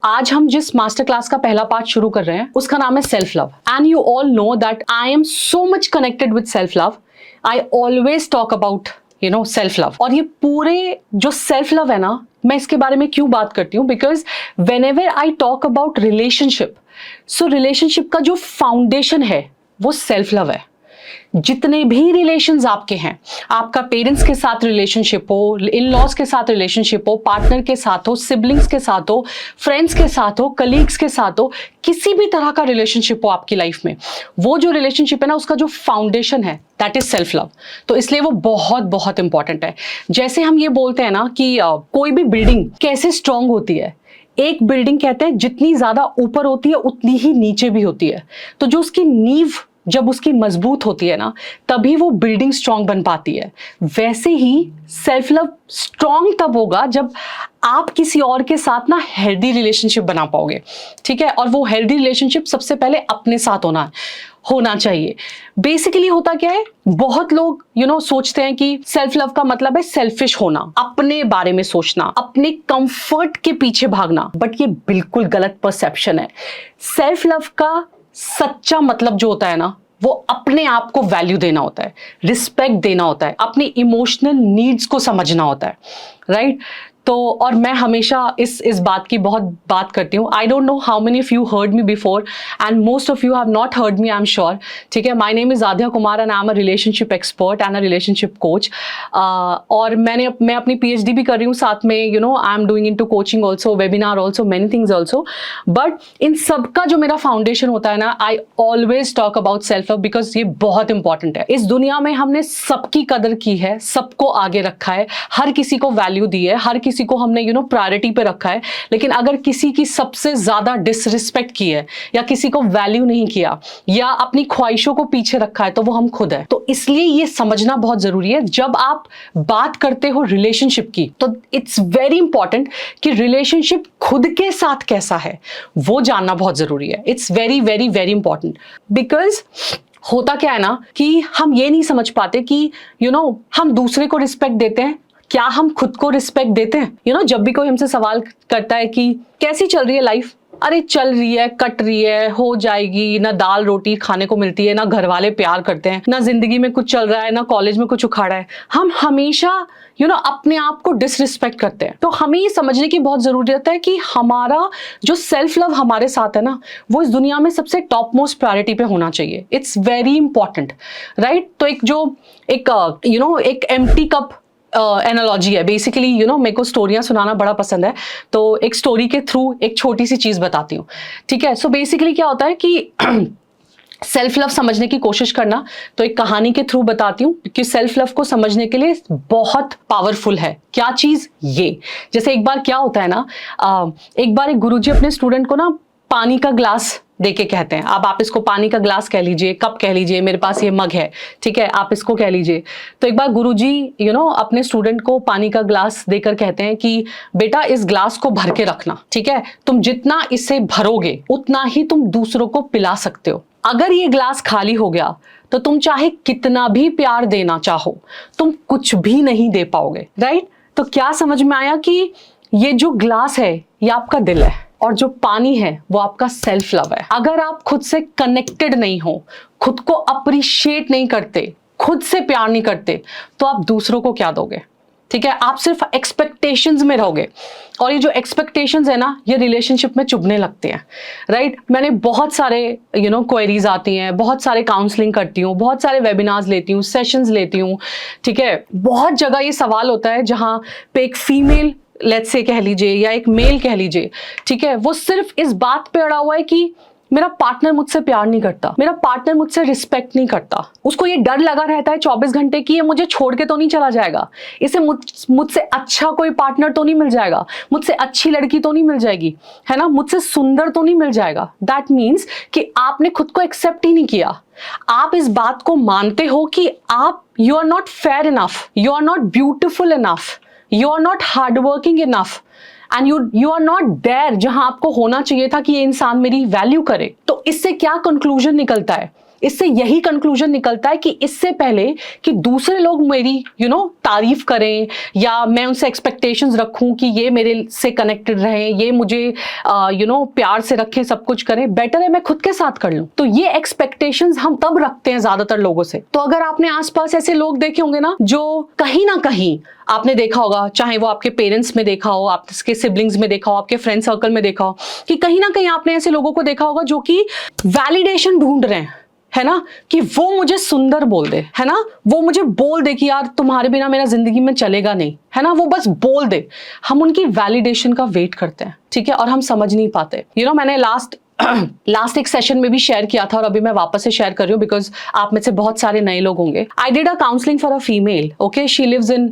आज हम जिस मास्टर क्लास का पहला पार्ट शुरू कर रहे हैं उसका नाम है self love. And you all know that I am so much connected with self love. I always talk about self love. और ये पूरे जो सेल्फ लव है ना, मैं इसके बारे में क्यों बात करती हूँ, because when ever I talk about relationship, so relationship का जो फाउंडेशन है वो सेल्फ लव है। जितने भी रिलेशंस आपके हैं, आपका पेरेंट्स के साथ रिलेशनशिप हो, इन लॉज के साथ रिलेशनशिप हो, पार्टनर के साथ हो, सिबलिंग्स के साथ हो, फ्रेंड्स के साथ हो, कलीग्स के साथ हो, किसी भी तरह का रिलेशनशिप हो आपकी लाइफ में, वो जो रिलेशनशिप है ना, उसका जो फाउंडेशन है दैट इज सेल्फ लव। तो इसलिए वो बहुत बहुत इंपॉर्टेंट है। जैसे हम ये बोलते हैं ना कि कोई भी बिल्डिंग कैसे स्ट्रांग होती है, एक बिल्डिंग कहते हैं जितनी ज्यादा ऊपर होती है उतनी ही नीचे भी होती है। तो जो उसकी नींव जब उसकी मजबूत होती है ना, तभी वो बिल्डिंग स्ट्रांग बन पाती है। वैसे ही सेल्फ लव स्ट्रांग तब होगा जब आप किसी और के साथ ना हेल्दी रिलेशनशिप बना पाओगे, ठीक है। और वो हेल्दी रिलेशनशिप सबसे पहले अपने साथ होना चाहिए। बेसिकली होता क्या है, बहुत लोग सोचते हैं कि सेल्फ लव का मतलब है सेल्फिश होना, अपने बारे में सोचना, अपने कंफर्ट के पीछे भागना, बट ये बिल्कुल गलत परसेप्शन है। सेल्फ लव का सच्चा मतलब जो होता है ना, वो अपने आप को वैल्यू देना होता है, रिस्पेक्ट देना होता है, अपनी इमोशनल नीड्स को समझना होता है, राइट। तो और मैं हमेशा इस बात की बहुत बात करती हूँ। I don't know how many of you heard me before and most of you have not heard me, I am sure, ठीक है। My name is Aadhya Kumar and I am a relationship expert and a relationship coach. और मैं अपनी PhD भी कर रही हूँ साथ में, I am doing into coaching also, webinar also, many things also. But in सबका जो मेरा फाउंडेशन होता है ना, I always talk about self love, because ये बहुत इंपॉर्टेंट है। इस दुनिया में हमने सबकी कदर की है, सबको आगे रखा है, हर किसी को वैल्यू दी है, हर किसी को हमने प्रायोरिटी पे रखा है। लेकिन अगर किसी की सबसे ज्यादा डिसरिस्पेक्ट की है, या किसी को वैल्यू नहीं किया, या अपनी ख्वाहिशों को पीछे रखा है, तो वो हम खुद है। तो इसलिए ये समझना बहुत जरूरी है। जब आप बात करते हो रिलेशनशिप की, तो इट्स वेरी इंपॉर्टेंट कि रिलेशनशिप खुद के साथ कैसा है वो जानना बहुत जरूरी है। It's very very very important. Because होता क्या है ना कि हम ये नहीं समझ पाते कि हम दूसरे को रिस्पेक्ट देते हैं, क्या हम खुद को रिस्पेक्ट देते हैं। जब भी कोई हमसे सवाल करता है कि कैसी चल रही है लाइफ, अरे चल रही है, कट रही है, हो जाएगी, ना दाल रोटी खाने को मिलती है, ना घर वाले प्यार करते हैं, ना जिंदगी में कुछ चल रहा है, ना कॉलेज में कुछ उखाड़ा है। हम हमेशा अपने आप को डिसरिस्पेक्ट करते हैं। तो हमें ये समझने की बहुत जरूरत है कि हमारा जो सेल्फ लव हमारे साथ है ना, वो इस दुनिया में सबसे टॉप मोस्ट प्रायोरिटी पे होना चाहिए। It's very important, right. तो एक एम्प्टी कप एनालॉजी है बेसिकली। मेरे को स्टोरियां सुनाना बड़ा पसंद है, तो एक स्टोरी के थ्रू एक छोटी सी चीज बताती हूँ, ठीक है। सो बेसिकली क्या होता है कि सेल्फ लव समझने की कोशिश करना, तो एक कहानी के थ्रू बताती हूँ कि सेल्फ लव को समझने के लिए बहुत पावरफुल है क्या चीज ये। जैसे एक बार क्या होता है ना, एक बार एक गुरुजी अपने स्टूडेंट को ना पानी का ग्लास देके कहते हैं, अब आप इसको पानी का ग्लास कह लीजिए, कप कह लीजिए, मेरे पास ये मग है, ठीक है, आप इसको कह लीजिए। तो एक बार गुरुजी अपने स्टूडेंट को पानी का ग्लास देकर कहते हैं कि बेटा इस ग्लास को भर के रखना, ठीक है, तुम जितना इसे भरोगे उतना ही तुम दूसरों को पिला सकते हो। अगर ये ग्लास खाली हो गया तो तुम चाहे कितना भी प्यार देना चाहो, तुम कुछ भी नहीं दे पाओगे, राइट। तो क्या समझ में आया कि ये जो ग्लास है ये आपका दिल है, और जो पानी है वो आपका सेल्फ लव है। अगर आप खुद से कनेक्टेड नहीं हो, खुद को अप्रिशिएट नहीं करते, खुद से प्यार नहीं करते, तो आप दूसरों को क्या दोगे, ठीक है। आप सिर्फ एक्सपेक्टेशंस में रहोगे, और ये जो एक्सपेक्टेशंस है ना, ये रिलेशनशिप में चुभने लगते हैं, राइट। मैंने बहुत सारे क्वेरीज आती हैं, बहुत सारे काउंसलिंग करती हूँ, बहुत सारे वेबिनार्स लेती हूँ, सेशंस लेती हूँ, ठीक है। बहुत जगह ये सवाल होता है जहां पे एक फीमेल, लेट्स से कह लीजिए, या एक मेल कह लीजिए, ठीक है, वो सिर्फ इस बात पे अड़ा हुआ है कि मेरा पार्टनर मुझसे प्यार नहीं करता, मेरा पार्टनर मुझसे रिस्पेक्ट नहीं करता। उसको ये डर लगा रहता है 24 घंटे कि ये मुझे छोड़ के तो नहीं चला जाएगा, इसे मुझसे अच्छा कोई पार्टनर तो नहीं मिल जाएगा, मुझसे अच्छी लड़की तो नहीं मिल जाएगी, है ना, मुझसे सुंदर तो नहीं मिल जाएगा। दैट मीन्स कि आपने खुद को एक्सेप्ट ही नहीं किया। आप इस बात को मानते हो कि आप you are not fair enough, you are not beautiful enough, you are not hardworking enough, and you are not there जहां आपको होना चाहिए था कि ये इंसान मेरी वैल्यू करे। तो इससे क्या कंक्लूजन निकलता है इससे यही कंक्लूजन निकलता है कि इससे पहले कि दूसरे लोग मेरी तारीफ करें या मैं उनसे एक्सपेक्टेशंस रखूं कि ये मेरे से कनेक्टेड रहे, ये मुझे प्यार से रखें, सब कुछ करें, बेटर है मैं खुद के साथ कर लूं। तो ये एक्सपेक्टेशंस हम तब रखते हैं ज्यादातर लोगों से। तो अगर आपने आसपास ऐसे लोग देखे होंगे ना, जो कहीं ना कहीं आपने देखा होगा, चाहे वो आपके पेरेंट्स में देखा हो, आपके सिबलिंग्स में देखा हो, आपके फ्रेंड सर्कल में देखा हो, कि कहीं ना कहीं आपने ऐसे लोगों को देखा होगा जो कि वैलिडेशन ढूंढ रहे हैं, है ना, कि वो मुझे सुंदर बोल दे, है ना, वो मुझे बोल दे कि यार तुम्हारे बिना मेरा जिंदगी में चलेगा नहीं, है ना, वो बस बोल दे। हम उनकी वैलिडेशन का वेट करते हैं, ठीक है, और हम समझ नहीं पाते। मैंने लास्ट एक सेशन में भी शेयर किया था और अभी मैं वापस से शेयर कर रही हूँ बिकॉज आप में से बहुत सारे नए लोग होंगे। I did a counselling for a female, okay, she lives in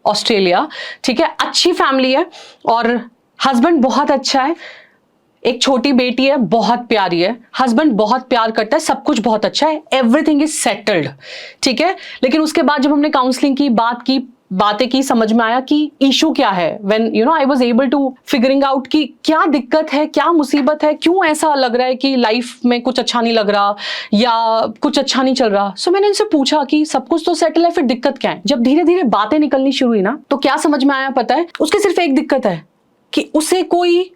Australia, ठीक है, अच्छी फैमिली है और हस्बैंड बहुत अच्छा है, एक छोटी बेटी है, बहुत प्यारी है, हस्बैंड बहुत प्यार करता है, सब कुछ बहुत अच्छा है, एवरीथिंग इज सेटल्ड, ठीक है। लेकिन उसके बाद जब हमने काउंसलिंग की, बातें की, समझ में आया कि इशू क्या है। When I was able to figuring out कि क्या दिक्कत है, क्या मुसीबत है, क्यों ऐसा लग रहा है कि लाइफ में कुछ अच्छा नहीं लग रहा या कुछ अच्छा नहीं चल रहा। सो मैंने इनसे पूछा कि सब कुछ तो सेटल है, फिर दिक्कत क्या है। जब धीरे धीरे बातें निकलनी शुरू हुई ना, तो क्या समझ में आया पता है, उसकी सिर्फ एक दिक्कत है कि उसे कोई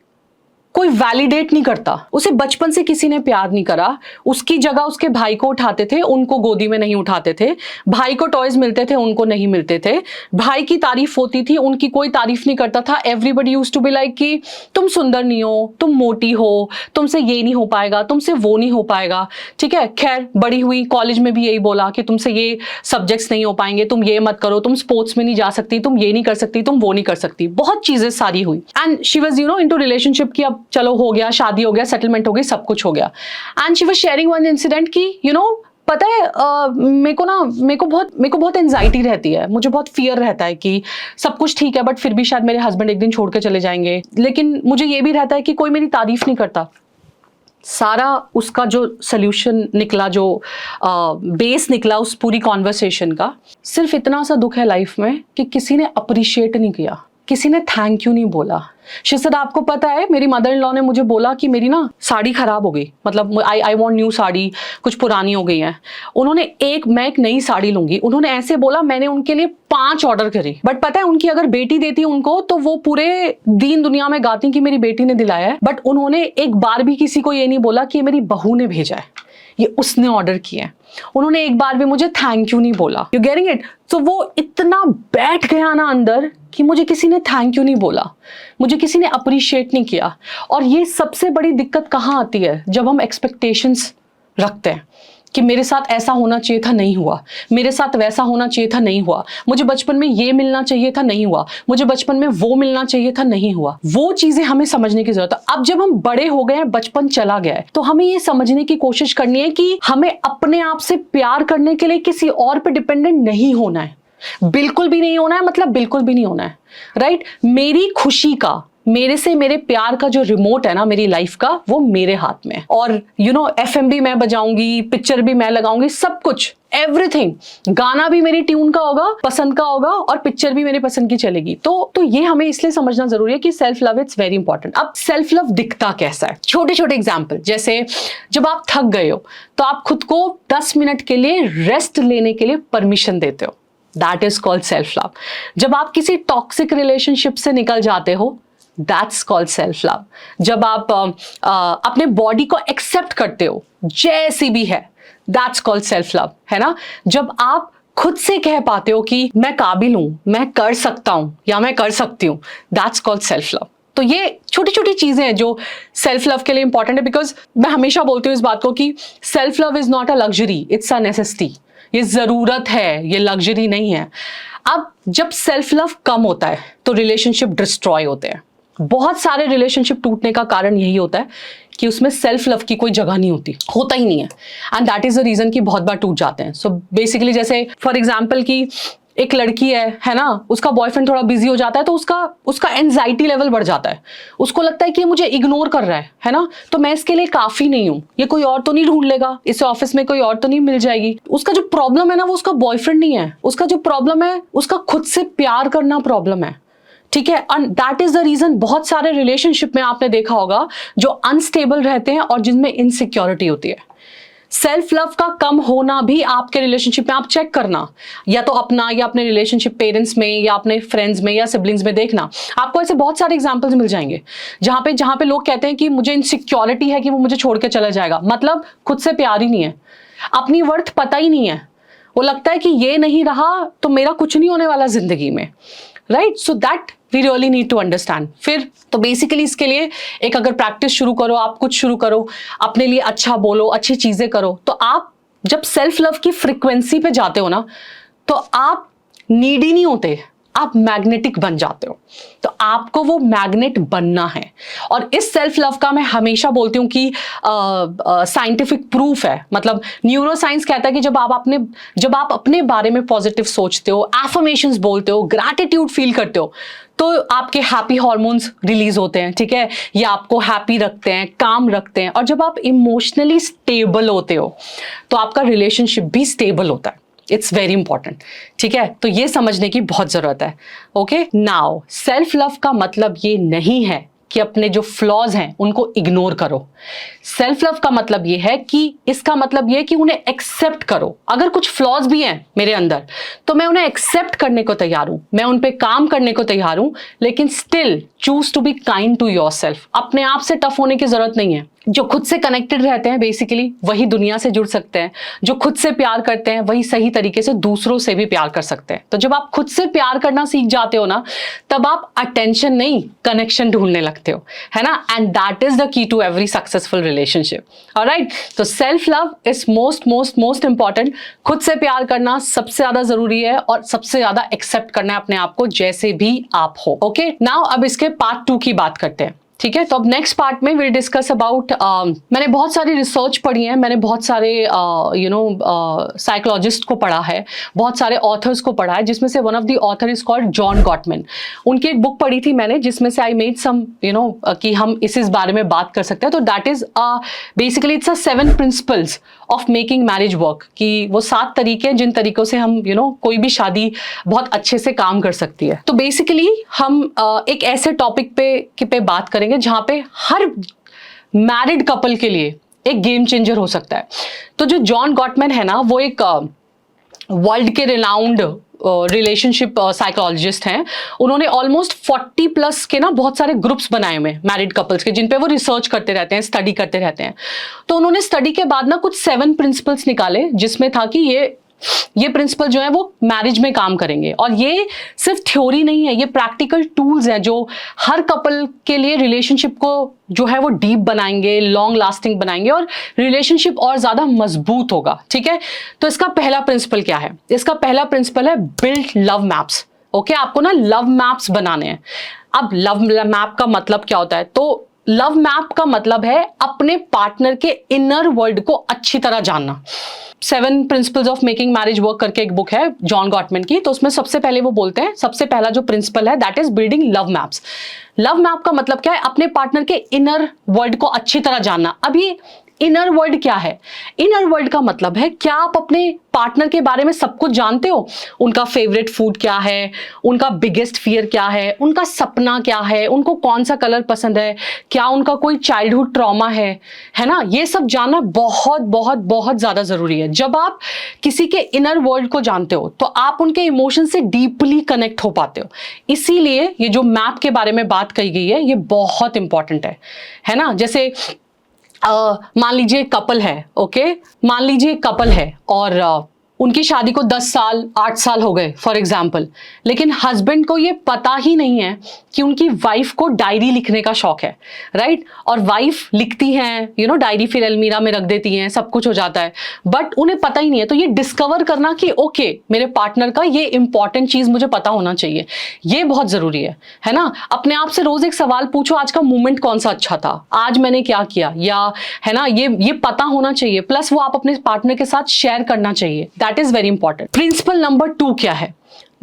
वैलिडेट नहीं करता, उसे बचपन से किसी ने प्यार नहीं करा, उसकी जगह उसके भाई को उठाते थे, उनको गोदी में नहीं उठाते थे, भाई को टॉयज मिलते थे, उनको नहीं मिलते थे, भाई की तारीफ होती थी, उनकी कोई तारीफ नहीं करता था। Everybody used to be like कि तुम सुंदर नहीं हो, तुम मोटी हो, तुमसे ये नहीं हो पाएगा, तुमसे वो नहीं हो पाएगा, ठीक है। खैर बड़ी हुई, कॉलेज में भी यही बोला कि तुमसे ये सब्जेक्ट्स नहीं हो पाएंगे, तुम ये मत करो, तुम स्पोर्ट्स में नहीं जा सकती, तुम ये नहीं कर सकती, तुम वो नहीं कर सकती, बहुत चीजें सारी हुई। And she was into relationship की, अब चलो हो गया, शादी हो गया, सेटलमेंट हो गई, सब कुछ हो गया। And she was sharing one incident कि पता है मेरे को बहुत एंजाइटी रहती है, मुझे बहुत फियर रहता है कि सब कुछ ठीक है बट फिर भी शायद मेरे हस्बैंड एक दिन छोड़ के चले जाएंगे, लेकिन मुझे ये भी रहता है कि कोई मेरी तारीफ नहीं करता। सारा उसका जो सोल्यूशन निकला, जो बेस निकला उस पूरी कॉन्वर्सेशन का, सिर्फ इतना सा दुख है लाइफ में कि किसी ने अप्रिशिएट नहीं किया, किसी ने थैंक यू नहीं बोला। शिसद आपको पता है, मेरी मदर इन लॉ ने मुझे बोला कि मेरी ना साड़ी खराब हो गई, मतलब आई वॉन्ट न्यू साड़ी, कुछ पुरानी हो गई है। मैं एक नई साड़ी लूंगी, उन्होंने ऐसे बोला, मैंने उनके लिए 5 ऑर्डर करी। बट पता है उनकी अगर बेटी देती उनको तो वो पूरे दीन दुनिया में गाती कि मेरी बेटी ने दिलाया है, बट उन्होंने एक बार भी किसी को ये नहीं बोला कि मेरी बहू ने भेजा है, ये उसने ऑर्डर किया है। उन्होंने एक बार भी मुझे थैंक यू नहीं बोला। You getting it? तो वो इतना बैठ गया ना अंदर कि मुझे किसी ने थैंक यू नहीं बोला, मुझे किसी ने अप्रिशिएट नहीं किया। और ये सबसे बड़ी दिक्कत कहाँ आती है, जब हम एक्सपेक्टेशंस रखते हैं कि मेरे साथ ऐसा होना चाहिए था, नहीं हुआ, मेरे साथ वैसा होना चाहिए था, नहीं हुआ, मुझे बचपन में ये मिलना चाहिए था, नहीं हुआ, मुझे बचपन में वो मिलना चाहिए था, नहीं हुआ। वो चीजें हमें समझने की जरूरत है। अब जब हम बड़े हो गए हैं, बचपन चला गया है, तो हमें ये समझने की कोशिश करनी है कि हमें अपने आप से प्यार करने के लिए किसी और पे डिपेंडेंट नहीं होना है, बिल्कुल भी नहीं होना है, मतलब बिल्कुल भी नहीं होना है, राइट। मेरी खुशी का, मेरे से मेरे प्यार का जो रिमोट है ना मेरी लाइफ का, वो मेरे हाथ में है। और FM भी मैं बजाऊंगी, पिक्चर भी मैं लगाऊंगी, सब कुछ, एवरीथिंग, गाना भी मेरी ट्यून का होगा, पसंद का होगा, और पिक्चर भी मेरी पसंद की चलेगी। तो ये हमें इसलिए समझना जरूरी है कि self love it's very important. अब सेल्फ लव दिखता कैसा है, छोटे छोटे एग्जाम्पल, जैसे जब आप थक गए हो तो आप खुद को 10 मिनट के लिए रेस्ट लेने के लिए परमिशन देते हो, that is called self love. जब आप किसी टॉक्सिक रिलेशनशिप से निकल जाते हो, दैट्स कॉल्ड सेल्फ लव। जब आप अपने बॉडी को एक्सेप्ट करते हो जैसी भी है, दैट्स कॉल्ड सेल्फ लव, है ना। जब आप खुद से कह पाते हो कि मैं काबिल हूं, मैं कर सकता हूं या मैं कर सकती हूं, दैट्स कॉल्ड सेल्फ लव। तो ये छोटी छोटी चीजें हैं जो सेल्फ लव के लिए इंपॉर्टेंट है। बिकॉज मैं हमेशा बोलती हूँ इस बात को कि self love is not a luxury, it's a necessity. ये जरूरत है, ये लग्जरी नहीं है। अब जब सेल्फ लव कम होता है तो रिलेशनशिप डिस्ट्रॉय होते हैं। बहुत सारे रिलेशनशिप टूटने का कारण यही होता है कि उसमें सेल्फ लव की कोई जगह नहीं होता ही नहीं है, and that is the reason कि बहुत बार टूट जाते हैं। सो बेसिकली जैसे फॉर एग्जाम्पल कि एक लड़की है ना, उसका बॉयफ्रेंड थोड़ा बिजी हो जाता है तो उसका एंजाइटी लेवल बढ़ जाता है, उसको लगता है कि ये मुझे इग्नोर कर रहा है ना, तो मैं इसके लिए काफी नहीं हूं, ये कोई और तो नहीं ढूंढ लेगा, इसे ऑफिस में कोई और तो नहीं मिल जाएगी। उसका जो प्रॉब्लम है ना, वो उसका बॉयफ्रेंड नहीं है, उसका जो प्रॉब्लम है उसका खुद से प्यार करना प्रॉब्लम है, ठीक है। And that is the reason बहुत सारे रिलेशनशिप में आपने देखा होगा जो अनस्टेबल रहते हैं और जिनमें इनसिक्योरिटी होती है। सेल्फ लव का कम होना भी आपके रिलेशनशिप में आप चेक करना, या तो अपना या अपने रिलेशनशिप पेरेंट्स में या अपने फ्रेंड्स में या सिबलिंग्स में देखना, आपको ऐसे बहुत सारे एग्जांपल्स मिल जाएंगे जहां पे लोग कहते हैं कि मुझे इनसिक्योरिटी है कि वो मुझे छोड़ के चला जाएगा, मतलब खुद से प्यार ही नहीं है, अपनी वर्थ पता ही नहीं है, वो लगता है कि ये नहीं रहा तो मेरा कुछ नहीं होने वाला जिंदगी में, right? So that we really need to understand. फिर तो बेसिकली इसके लिए एक अगर प्रैक्टिस शुरू करो, आप कुछ शुरू करो, अपने लिए अच्छा बोलो, अच्छी चीजें करो, तो आप जब सेल्फ लव की फ्रीक्वेंसी पे जाते हो ना, तो आप नीडी नहीं होते, आप मैग्नेटिक बन जाते हो। तो आपको वो मैग्नेट बनना है। और इस सेल्फ लव का मैं हमेशा बोलती हूँ कि साइंटिफिक प्रूफ है, मतलब न्यूरो साइंस कहता है कि जब आप अपने बारे में पॉजिटिव सोचते हो, एफर्मेशंस बोलते हो, ग्रैटिट्यूड फील करते हो, तो आपके हैप्पी हार्मोन्स रिलीज होते हैं, ठीक है, ये आपको हैप्पी रखते हैं, काम रखते हैं। और जब आप इमोशनली स्टेबल होते हो तो आपका रिलेशनशिप भी स्टेबल होता है। इट्स वेरी इंपॉर्टेंट, ठीक है, तो ये समझने की बहुत जरूरत है। ओके, नाउ सेल्फ लव का मतलब ये नहीं है कि अपने जो फ्लॉज हैं उनको इग्नोर करो। सेल्फ लव का मतलब ये है कि इसका मतलब ये है कि उन्हें एक्सेप्ट करो। अगर कुछ फ्लॉज भी हैं मेरे अंदर तो मैं उन्हें एक्सेप्ट करने को तैयार हूं, मैं उन पे काम करने को तैयार हूं, लेकिन still choose to be kind to yourself. अपने आप से टफ होने की जरूरत नहीं है। जो खुद से कनेक्टेड रहते हैं बेसिकली वही दुनिया से जुड़ सकते हैं। जो खुद से प्यार करते हैं वही सही तरीके से दूसरों से भी प्यार कर सकते हैं। तो जब आप खुद से प्यार करना सीख जाते हो ना, तब आप अटेंशन नहीं कनेक्शन ढूंढने लगते हो, है ना। And that is the key to every successful relationship. Alright, तो self love is most important. खुद से प्यार करना सबसे ज्यादा जरूरी है और सबसे ज्यादा एक्सेप्ट करना है अपने आप को जैसे भी आप हो। ओके, नाउ अब इसके पार्ट 2 की बात करते हैं, ठीक है। तो अब नेक्स्ट पार्ट में विल डिस्कस अबाउट, मैंने बहुत सारी रिसर्च पढ़ी है, मैंने बहुत सारे साइकोलॉजिस्ट को पढ़ा है, बहुत सारे ऑथर्स को पढ़ा है, जिसमें से one of the author is called John Gottmann. उनकी एक बुक पढ़ी थी मैंने जिसमें से आई मेड सम कि हम इस बारे में बात कर सकते हैं। तो that is basically it's 7 principles of making marriage work, कि वो 7 तरीके हैं जिन तरीकों से हम कोई भी शादी बहुत अच्छे से काम कर सकती है। तो बेसिकली हम एक ऐसे टॉपिक पे बात करेंगे जहां पे हर मैरिड कपल के लिए एक गेम चेंजर हो सकता है। तो जो जॉन गॉटमैन है ना, वो एक वर्ल्ड के रिनाउंड रिलेशनशिप साइकोलॉजिस्ट हैं। उन्होंने ऑलमोस्ट 40 प्लस के ना बहुत सारे ग्रुप्स बनाए हुए मैरिड कपल्स के, जिन पे वो रिसर्च करते रहते हैं, स्टडी करते रहते हैं। तो उन्होंने स्टडी के बाद ना कुछ 7 प्रिंसिपल्स निकाले, जिसमें था कि ये प्रिंसिपल जो है वो मैरिज में काम करेंगे। और ये सिर्फ थ्योरी नहीं है, ये प्रैक्टिकल टूल्स हैं जो हर कपल के लिए रिलेशनशिप को जो है वो डीप बनाएंगे, लॉन्ग लास्टिंग बनाएंगे और रिलेशनशिप और ज्यादा मजबूत होगा, ठीक है। तो इसका पहला प्रिंसिपल क्या है? इसका पहला प्रिंसिपल है बिल्ड लव मैप्स। ओके, आपको ना लव मैप्स बनाने हैं। अब लव मैप का मतलब क्या होता है? तो लव मैप का मतलब है अपने पार्टनर के इनर वर्ल्ड को अच्छी तरह जानना। 7 principles of making marriage work करके एक बुक है जॉन गॉटमैन की, तो उसमें सबसे पहले वो बोलते हैं, सबसे पहला जो प्रिंसिपल है that is building love maps. Love map का मतलब क्या है? अपने पार्टनर के इनर वर्ल्ड को अच्छी तरह जानना। अब ये इनर वर्ल्ड क्या है? इनर वर्ल्ड का मतलब है क्या आप अपने पार्टनर के बारे में सब कुछ जानते हो? उनका फेवरेट फूड क्या है, उनका बिगेस्ट फियर क्या है, उनका सपना क्या है, उनको कौन सा कलर पसंद है, क्या उनका कोई चाइल्डहुड ट्रॉमा है ना। ये सब जानना बहुत बहुत बहुत ज्यादा जरूरी है। जब आप किसी के इनर वर्ल्ड को जानते हो तो आप उनके इमोशन से डीपली कनेक्ट हो पाते हो। इसीलिए ये जो मैप के बारे में बात कही गई है ये बहुत इंपॉर्टेंट है ना। जैसे मान लीजिए कपल है, ओके, मान लीजिए कपल है और उनकी शादी को 10 साल 8 साल हो गए फॉर एग्जाम्पल, लेकिन हस्बैंड को ये पता ही नहीं है कि उनकी वाइफ को डायरी लिखने का शौक है, राइट। और वाइफ लिखती हैं, डायरी फिर अलमीरा में रख देती हैं, सब कुछ हो जाता है, बट उन्हें पता ही नहीं है। तो ये डिस्कवर करना कि ओके मेरे पार्टनर का ये इंपॉर्टेंट चीज मुझे पता होना चाहिए, ये बहुत जरूरी है ना। अपने आप से रोज एक सवाल पूछो, आज का मोमेंट कौन सा अच्छा था, आज मैंने क्या किया, या है ना, ये पता होना चाहिए। प्लस वो आप अपने पार्टनर के साथ शेयर करना चाहिए। That is very important. Principle number 2 क्या है?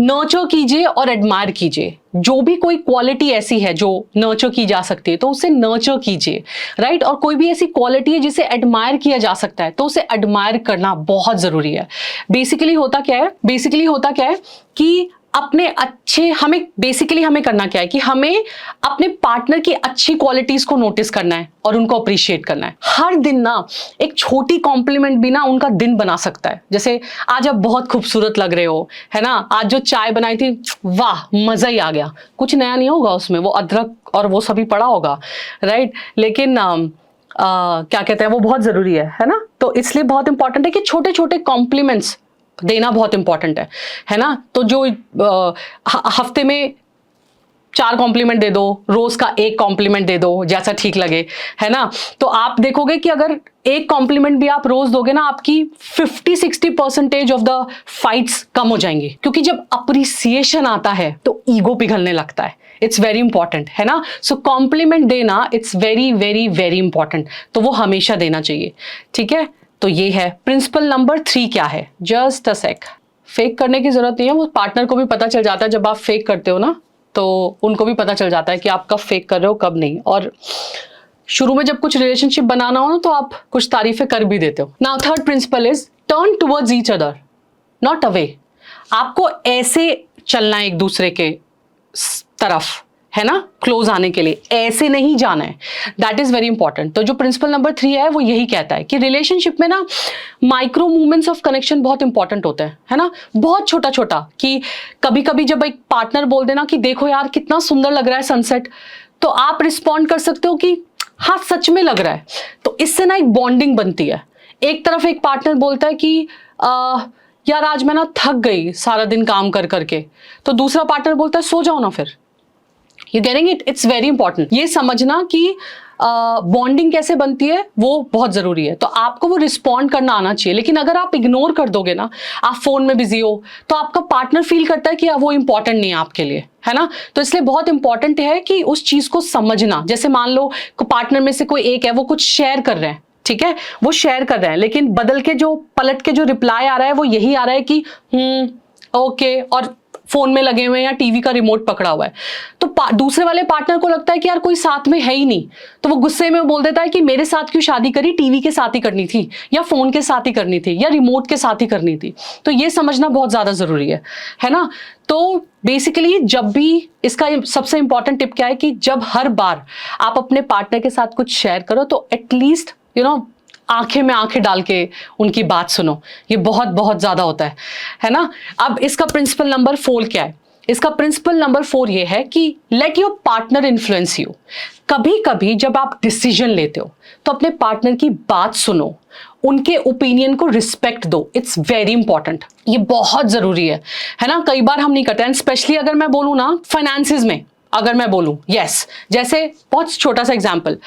नर्चर कीजिए और एडमायर कीजिए। जो भी कोई क्वालिटी ऐसी है जो नर्चर की जा सकती है तो उसे नर्चर कीजिए, राइट। और कोई भी ऐसी क्वालिटी है जिसे एडमायर किया जा सकता है तो उसे एडमायर करना बहुत जरूरी है। बेसिकली होता क्या है कि अपने अच्छे, हमें बेसिकली हमें करना क्या है कि हमें अपने पार्टनर की अच्छी क्वालिटीज को नोटिस करना है और उनको अप्रिशिएट करना है। हर दिन ना एक छोटी कॉम्प्लीमेंट भी ना उनका दिन बना सकता है। जैसे आज आप बहुत खूबसूरत लग रहे हो, है ना, आज जो चाय बनाई थी, वाह मजा ही आ गया। कुछ नया नहीं होगा उसमें, वो अदरक और वो सभी पड़ा होगा, राइट, लेकिन क्या कहते हैं, वो बहुत जरूरी है ना। तो इसलिए बहुत इंपॉर्टेंट है कि छोटे छोटे कॉम्प्लीमेंट्स देना बहुत इंपॉर्टेंट है ना। तो जो हफ्ते में 4 कॉम्प्लीमेंट दे दो, रोज का 1 कॉम्प्लीमेंट दे दो, जैसा ठीक लगे, है ना। तो आप देखोगे कि अगर 1 कॉम्प्लीमेंट भी आप रोज दोगे ना, आपकी 50-60% ऑफ द फाइट्स कम हो जाएंगी। क्योंकि जब अप्रिसिएशन आता है तो ईगो पिघलने लगता है। इट्स वेरी इंपॉर्टेंट, है ना। सो कॉम्प्लीमेंट देना it's very very very important, तो वो हमेशा देना चाहिए, ठीक है। तो ये है प्रिंसिपल नंबर 3। क्या है, जस्ट अ सेक, फेक करने की जरूरत नहीं है, वो पार्टनर को भी पता चल जाता है। जब आप फेक करते हो ना, तो उनको भी पता चल जाता है कि आप कब फेक कर रहे हो कब नहीं। और शुरू में जब कुछ रिलेशनशिप बनाना हो ना, तो आप कुछ तारीफें कर भी देते हो। Now third principal is turn towards each other, not away. आपको ऐसे चलना है एक दूसरे के तरफ, है ना, क्लोज आने के लिए, ऐसे नहीं जाना है। That is very important. तो जो प्रिंसिपल नंबर 3 है वो यही कहता है कि रिलेशनशिप में ना माइक्रो मूवमेंट्स ऑफ कनेक्शन बहुत इंपॉर्टेंट होते हैं, है ना। बहुत छोटा छोटा, कि कभी कभी जब एक पार्टनर बोल देना कि देखो यार कितना सुंदर लग रहा है सनसेट, तो आप रिस्पॉन्ड कर सकते हो कि हाँ सच में लग रहा है। तो इससे ना एक बॉन्डिंग बनती है। एक तरफ एक पार्टनर बोलता है कि यार आज मैं ना थक गई सारा दिन काम कर करके, तो दूसरा पार्टनर बोलता है सो जाओ ना फिर। You getting it? It's very important ये समझना कि बॉन्डिंग कैसे बनती है, वो बहुत जरूरी है। तो आपको वो रिस्पॉन्ड करना आना चाहिए। लेकिन अगर आप इग्नोर कर दोगे ना, आप फोन में बिजी हो, तो आपका पार्टनर फील करता है कि वो इंपॉर्टेंट नहीं है आपके लिए, है ना। तो इसलिए बहुत इंपॉर्टेंट है कि उस चीज को समझना। जैसे मान लो पार्टनर में से कोई एक है, वो कुछ शेयर कर रहे हैं, ठीक है, वो शेयर कर रहे हैं, लेकिन बदल के जो पलट के जो रिप्लाई आ रहा है वो यही आ रहा है कि ओके, और फोन में लगे हुए हैं या टीवी का रिमोट पकड़ा हुआ है। तो दूसरे वाले पार्टनर को लगता है कि यार कोई साथ में है ही नहीं, तो वो गुस्से में बोल देता है कि मेरे साथ क्यों शादी करी, टीवी के साथ ही करनी थी, या फोन के साथ ही करनी थी, या रिमोट के साथ ही करनी थी। तो ये समझना बहुत ज्यादा जरूरी है ना। तो बेसिकली जब भी, इसका सबसे इंपॉर्टेंट टिप क्या है कि जब हर बार आप अपने पार्टनर के साथ कुछ शेयर करो, तो एटलीस्ट आंखें में आंखें डाल के उनकी बात सुनो। ये बहुत बहुत ज्यादा होता है ना। अब इसका प्रिंसिपल नंबर 4 क्या है? इसका प्रिंसिपल नंबर 4 ये है कि let your partner influence you. कभी कभी जब आप डिसीजन लेते हो तो अपने पार्टनर की बात सुनो, उनके ओपिनियन को रिस्पेक्ट दो। इट्स वेरी इंपॉर्टेंट, ये बहुत जरूरी है ना। कई बार हम नहीं करते हैं, स्पेशली अगर मैं बोलूं ना फाइनेंसिस में, अगर मैं बोलूं जैसे बहुत छोटा सा एग्जाम्पल,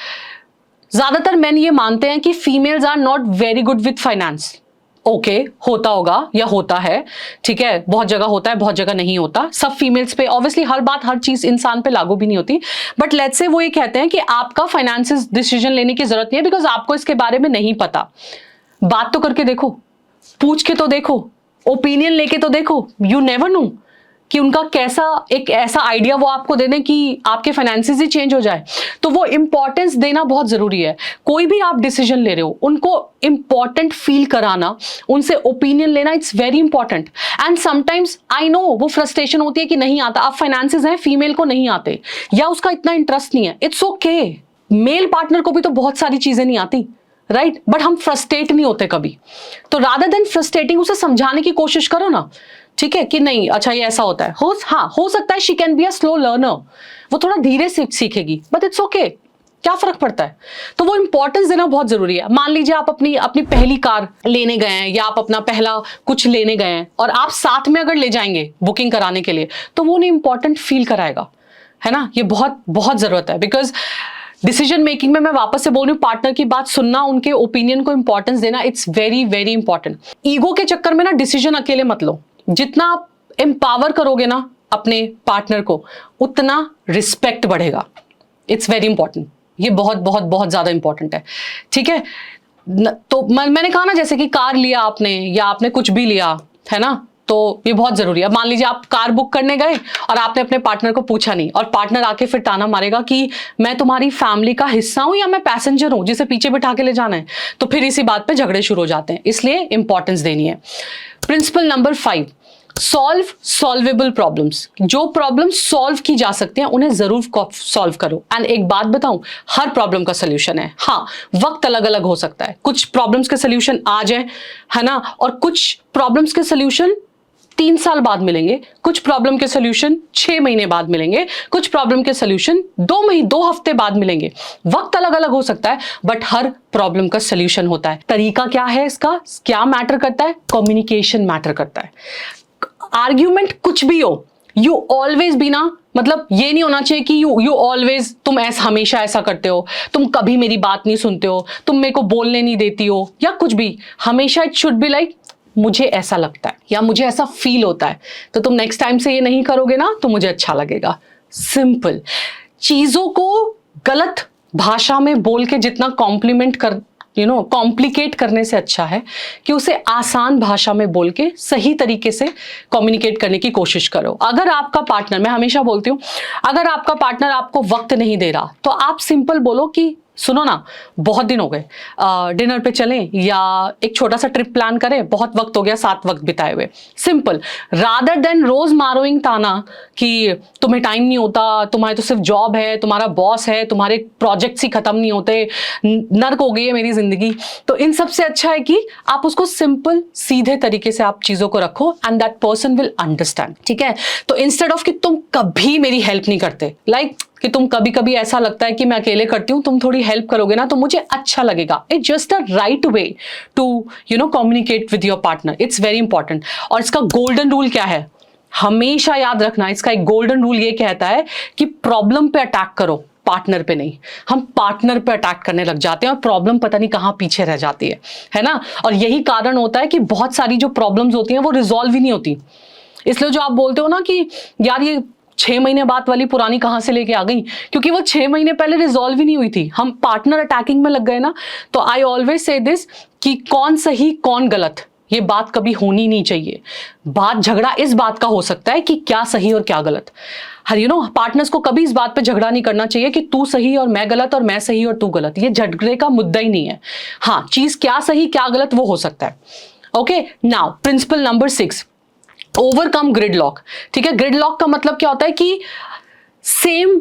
ज्यादातर मेन ये मानते हैं कि females are not very good with finance. Okay, होता होगा या होता है, ठीक है, बहुत जगह होता है, बहुत जगह नहीं होता। सब फीमेल्स पे ऑब्वियसली हर बात हर चीज इंसान पे लागू भी नहीं होती, बट लेट्स से वो ये कहते हैं कि आपका फाइनेंसिस डिसीजन लेने की जरूरत नहीं है, बिकॉज आपको इसके बारे में नहीं पता। बात तो करके देखो, पूछ के तो देखो, ओपिनियन लेके तो देखो, यू नेवर नो कि उनका कैसा एक ऐसा आइडिया वो आपको दे दें कि आपके फाइनेंसेस ही चेंज हो जाए। तो वो इंपॉर्टेंस देना बहुत जरूरी है। कोई भी आप डिसीजन ले रहे हो, उनको इंपॉर्टेंट फील कराना, उनसे ओपिनियन लेना, it's very important. And sometimes I know वो फ्रस्ट्रेशन होती है कि नहीं आता, अब फाइनेंसेस हैं, फीमेल को नहीं आते या उसका इतना इंटरेस्ट नहीं है, इट्स ओके। मेल पार्टनर को भी तो बहुत सारी चीजें नहीं आती, राइट, बट हम फ्रस्ट्रेट नहीं होते कभी। तो रादर देन फ्रस्ट्रेटिंग, उसे समझाने की कोशिश करो ना, ठीक है, कि नहीं अच्छा ये ऐसा होता है। हो सकता है she can be a slow learner, वो थोड़ा धीरे से सीखेगी, बट इट्स ओके, क्या फर्क पड़ता है। तो वो इंपॉर्टेंस देना बहुत जरूरी है। मान लीजिए आप अपनी पहली कार लेने गए हैं, या आप अपना पहला कुछ लेने गए हैं, और आप साथ में अगर ले जाएंगे बुकिंग कराने के लिए, तो वो उन्हें इंपॉर्टेंट फील कराएगा, है ना। ये बहुत बहुत जरूरत है, बिकॉज डिसीजन मेकिंग में मैं वापस से बोल रही हूँ, पार्टनर की बात सुनना, उनके ओपिनियन को इंपॉर्टेंस देना, it's very very important. Ego के चक्कर में ना डिसीजन अकेले मत लो। जितना आप एम्पावर करोगे ना अपने पार्टनर को, उतना रिस्पेक्ट बढ़ेगा। इट्स वेरी इंपॉर्टेंट, ये बहुत बहुत बहुत ज्यादा इंपॉर्टेंट है, ठीक है। तो मैंने कहा ना, जैसे कि कार लिया आपने, या आपने कुछ भी लिया, है ना, तो ये बहुत जरूरी है। मान लीजिए आप कार बुक करने गए और आपने अपने पार्टनर को पूछा नहीं, और पार्टनर आके फिर ताना मारेगा कि मैं तुम्हारी फैमिली का हिस्सा हूं या मैं पैसेंजर हूं जिसे पीछे बिठा के ले जाना है, तो फिर इसी बात पे झगड़े शुरू हो जाते हैं। इसलिए इंपॉर्टेंस देनी है। Principle number 5, solve solvable problems, जो प्रॉब्लम सॉल्व की जा सकते हैं उन्हें जरूर सॉल्व करो। एंड एक बात बताऊं, हर प्रॉब्लम का सोल्यूशन है। हाँ, वक्त अलग अलग हो सकता है, कुछ प्रॉब्लम्स के सोल्यूशन आ जाए, है ना, और कुछ प्रॉब्लम्स के सोल्यूशन 3 साल बाद मिलेंगे, कुछ प्रॉब्लम के सोल्यूशन 6 महीने बाद मिलेंगे, कुछ प्रॉब्लम के सोल्यूशन 2 हफ्ते बाद मिलेंगे। वक्त अलग अलग हो सकता है, बट हर प्रॉब्लम का सोल्यूशन होता है। तरीका क्या है इसका, क्या मैटर करता है? कम्युनिकेशन मैटर करता है। आर्ग्यूमेंट कुछ भी हो, यू ऑलवेज बी ना, मतलब ये नहीं होना चाहिए कि यू ऑलवेज, तुम ऐसा हमेशा ऐसा करते हो, तुम कभी मेरी बात नहीं सुनते हो, तुम मेरे को बोलने नहीं देती हो, या कुछ भी। हमेशा इट शुड बी लाइक, मुझे ऐसा लगता है या मुझे ऐसा फील होता है, तो तुम नेक्स्ट टाइम से ये नहीं करोगे ना तो मुझे अच्छा लगेगा। सिंपल। चीजों को गलत भाषा में बोल के जितना कॉम्प्लीमेंट कर कॉम्प्लिकेट करने से अच्छा है कि उसे आसान भाषा में बोल के सही तरीके से कम्युनिकेट करने की कोशिश करो। अगर आपका पार्टनर, मैं हमेशा बोलती हूं, अगर आपका पार्टनर आपको वक्त नहीं दे रहा तो आप सिंपल बोलो कि सुनो ना, बहुत दिन हो गए, डिनर पे चलें या एक छोटा सा ट्रिप प्लान करें, बहुत वक्त हो गया साथ वक्त बिताए हुए। सिंपल, रादर देन रोज मारोइंग ताना कि तुम्हें टाइम नहीं होता, तुम्हारे तो सिर्फ जॉब है, तुम्हारा बॉस है, तुम्हारे प्रोजेक्ट्स ही खत्म नहीं होते, नर्क हो गई है मेरी जिंदगी। तो इन सबसे अच्छा है कि आप उसको सिंपल सीधे तरीके से आप चीजों को रखो and that person will understand. ठीक है, तो इंस्टेड ऑफ कि तुम कभी मेरी हेल्प नहीं करते, लाइक कि तुम कभी कभी ऐसा लगता है कि मैं अकेले करती हूं, तुम थोड़ी हेल्प करोगे ना तो मुझे अच्छा लगेगा। It's just a right way to communicate with your partner. It's very important. और इसका गोल्डन रूल क्या है, हमेशा याद रखना, इसका एक गोल्डन रूल ये कहता है कि प्रॉब्लम पे अटैक करो, पार्टनर पे नहीं। हम पार्टनर पे अटैक करने लग जाते हैं और प्रॉब्लम पता नहीं कहां पीछे रह जाती है ना। और यही कारण होता है कि बहुत सारी जो प्रॉब्लम्स होती हैं वो रिजॉल्व ही नहीं होती। इसलिए जो आप बोलते हो ना कि यार ये 6 महीने बाद वाली पुरानी कहां से लेके आ गई, क्योंकि वो 6 महीने पहले रिजॉल्व ही नहीं हुई थी, हम पार्टनर अटैकिंग में लग गए ना। तो आई ऑलवेज से दिस कि कौन सही कौन गलत, ये बात कभी होनी नहीं चाहिए। बात झगड़ा इस बात का हो सकता है कि क्या सही और क्या गलत। हर पार्टनर्स को कभी इस बात पे झगड़ा नहीं करना चाहिए कि तू सही और मैं गलत और मैं सही और तू गलत। ये झगड़े का मुद्दा ही नहीं है। हाँ, चीज क्या सही क्या गलत वो हो सकता है। Okay, now principle number 6, overcome gridlock. ठीक है, ग्रिडलॉक का मतलब क्या होता है कि सेम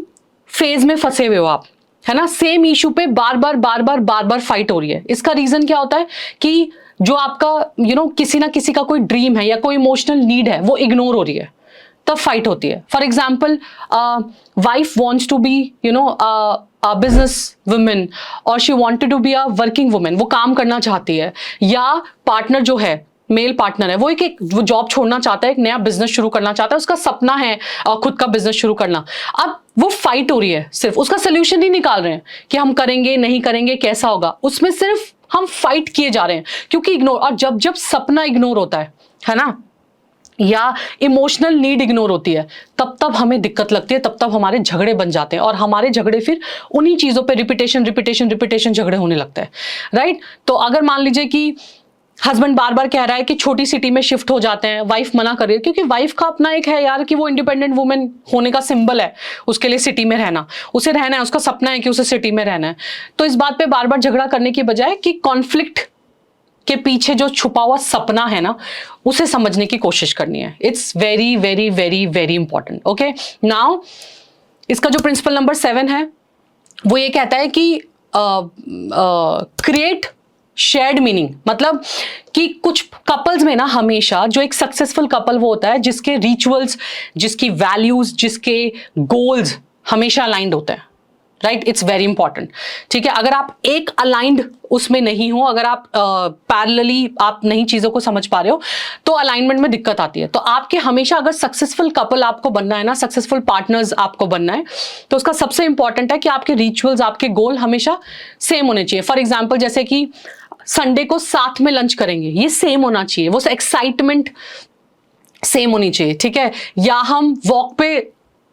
फेज में फंसे हुए हो आप, है ना, सेम इशू पे बार बार फाइट हो रही है। इसका रीजन क्या होता है कि जो आपका किसी ना किसी का कोई ड्रीम है या कोई इमोशनल नीड है वो इग्नोर हो रही है, तब फाइट होती है। For example, wife wants to be business women और she wanted to be a working women, वो काम करना चाहती है, या पार्टनर जो है, मेल पार्टनर है, वो वो जॉब छोड़ना चाहता है, एक नया बिजनेस शुरू करना चाहता है, उसका सपना है खुद का बिजनेस शुरू करना। अब वो फाइट हो रही है, सिर्फ उसका सोल्यूशन नहीं निकाल रहे हैं कि हम करेंगे नहीं करेंगे कैसा होगा, उसमें सिर्फ हम फाइट किए जा रहे हैं क्योंकि इग्नोर। और जब जब सपना इग्नोर होता है ना, या इमोशनल नीड इग्नोर होती है, तब तब हमें दिक्कत लगती है, तब तब हमारे झगड़े बन जाते हैं और हमारे झगड़े फिर उन्हीं चीजों पे रिपीटेशन झगड़े होने लगते हैं, राइट। तो अगर मान लीजिए कि हस्बैंड बार बार कह रहा है कि छोटी सिटी में शिफ्ट हो जाते हैं, वाइफ मना कर रही है, क्योंकि वाइफ का अपना एक है यार कि वो इंडिपेंडेंट वुमेन होने का सिंबल है, उसके लिए सिटी में रहना, उसे रहना है, उसका सपना है कि उसे सिटी में रहना है। तो इस बात पे बार बार झगड़ा करने की बजाय कि कॉन्फ्लिक्ट के पीछे जो छुपा हुआ सपना है ना, उसे समझने की कोशिश करनी है। It's very very very very important. Okay, now इसका जो प्रिंसिपल नंबर 7 है वो ये कहता है कि क्रिएट शेयर्ड मीनिंग। मतलब कि कुछ कपल्स में ना हमेशा जो एक सक्सेसफुल कपल वो होता है जिसके रिचुअल्स, जिसकी वैल्यूज, जिसके गोल्स हमेशा अलाइंड होते हैं, राइट। It's very important. ठीक है, अगर आप एक अलाइंड उसमें नहीं हो, अगर आप पैरेलली आप नहीं चीजों को समझ पा रहे हो, तो अलाइनमेंट में दिक्कत आती है। तो आपके हमेशा अगर सक्सेसफुल कपल आपको बनना है ना, सक्सेसफुल पार्टनर्स आपको बनना है, तो उसका सबसे इंपॉर्टेंट है कि आपके रिचुअल्स, आपके गोल हमेशा सेम होने चाहिए। फॉर एग्जाम्पल, जैसे कि संडे को साथ में लंच करेंगे, ये सेम होना चाहिए, वो एक्साइटमेंट सेम होनी चाहिए। ठीक है, या हम वॉक पे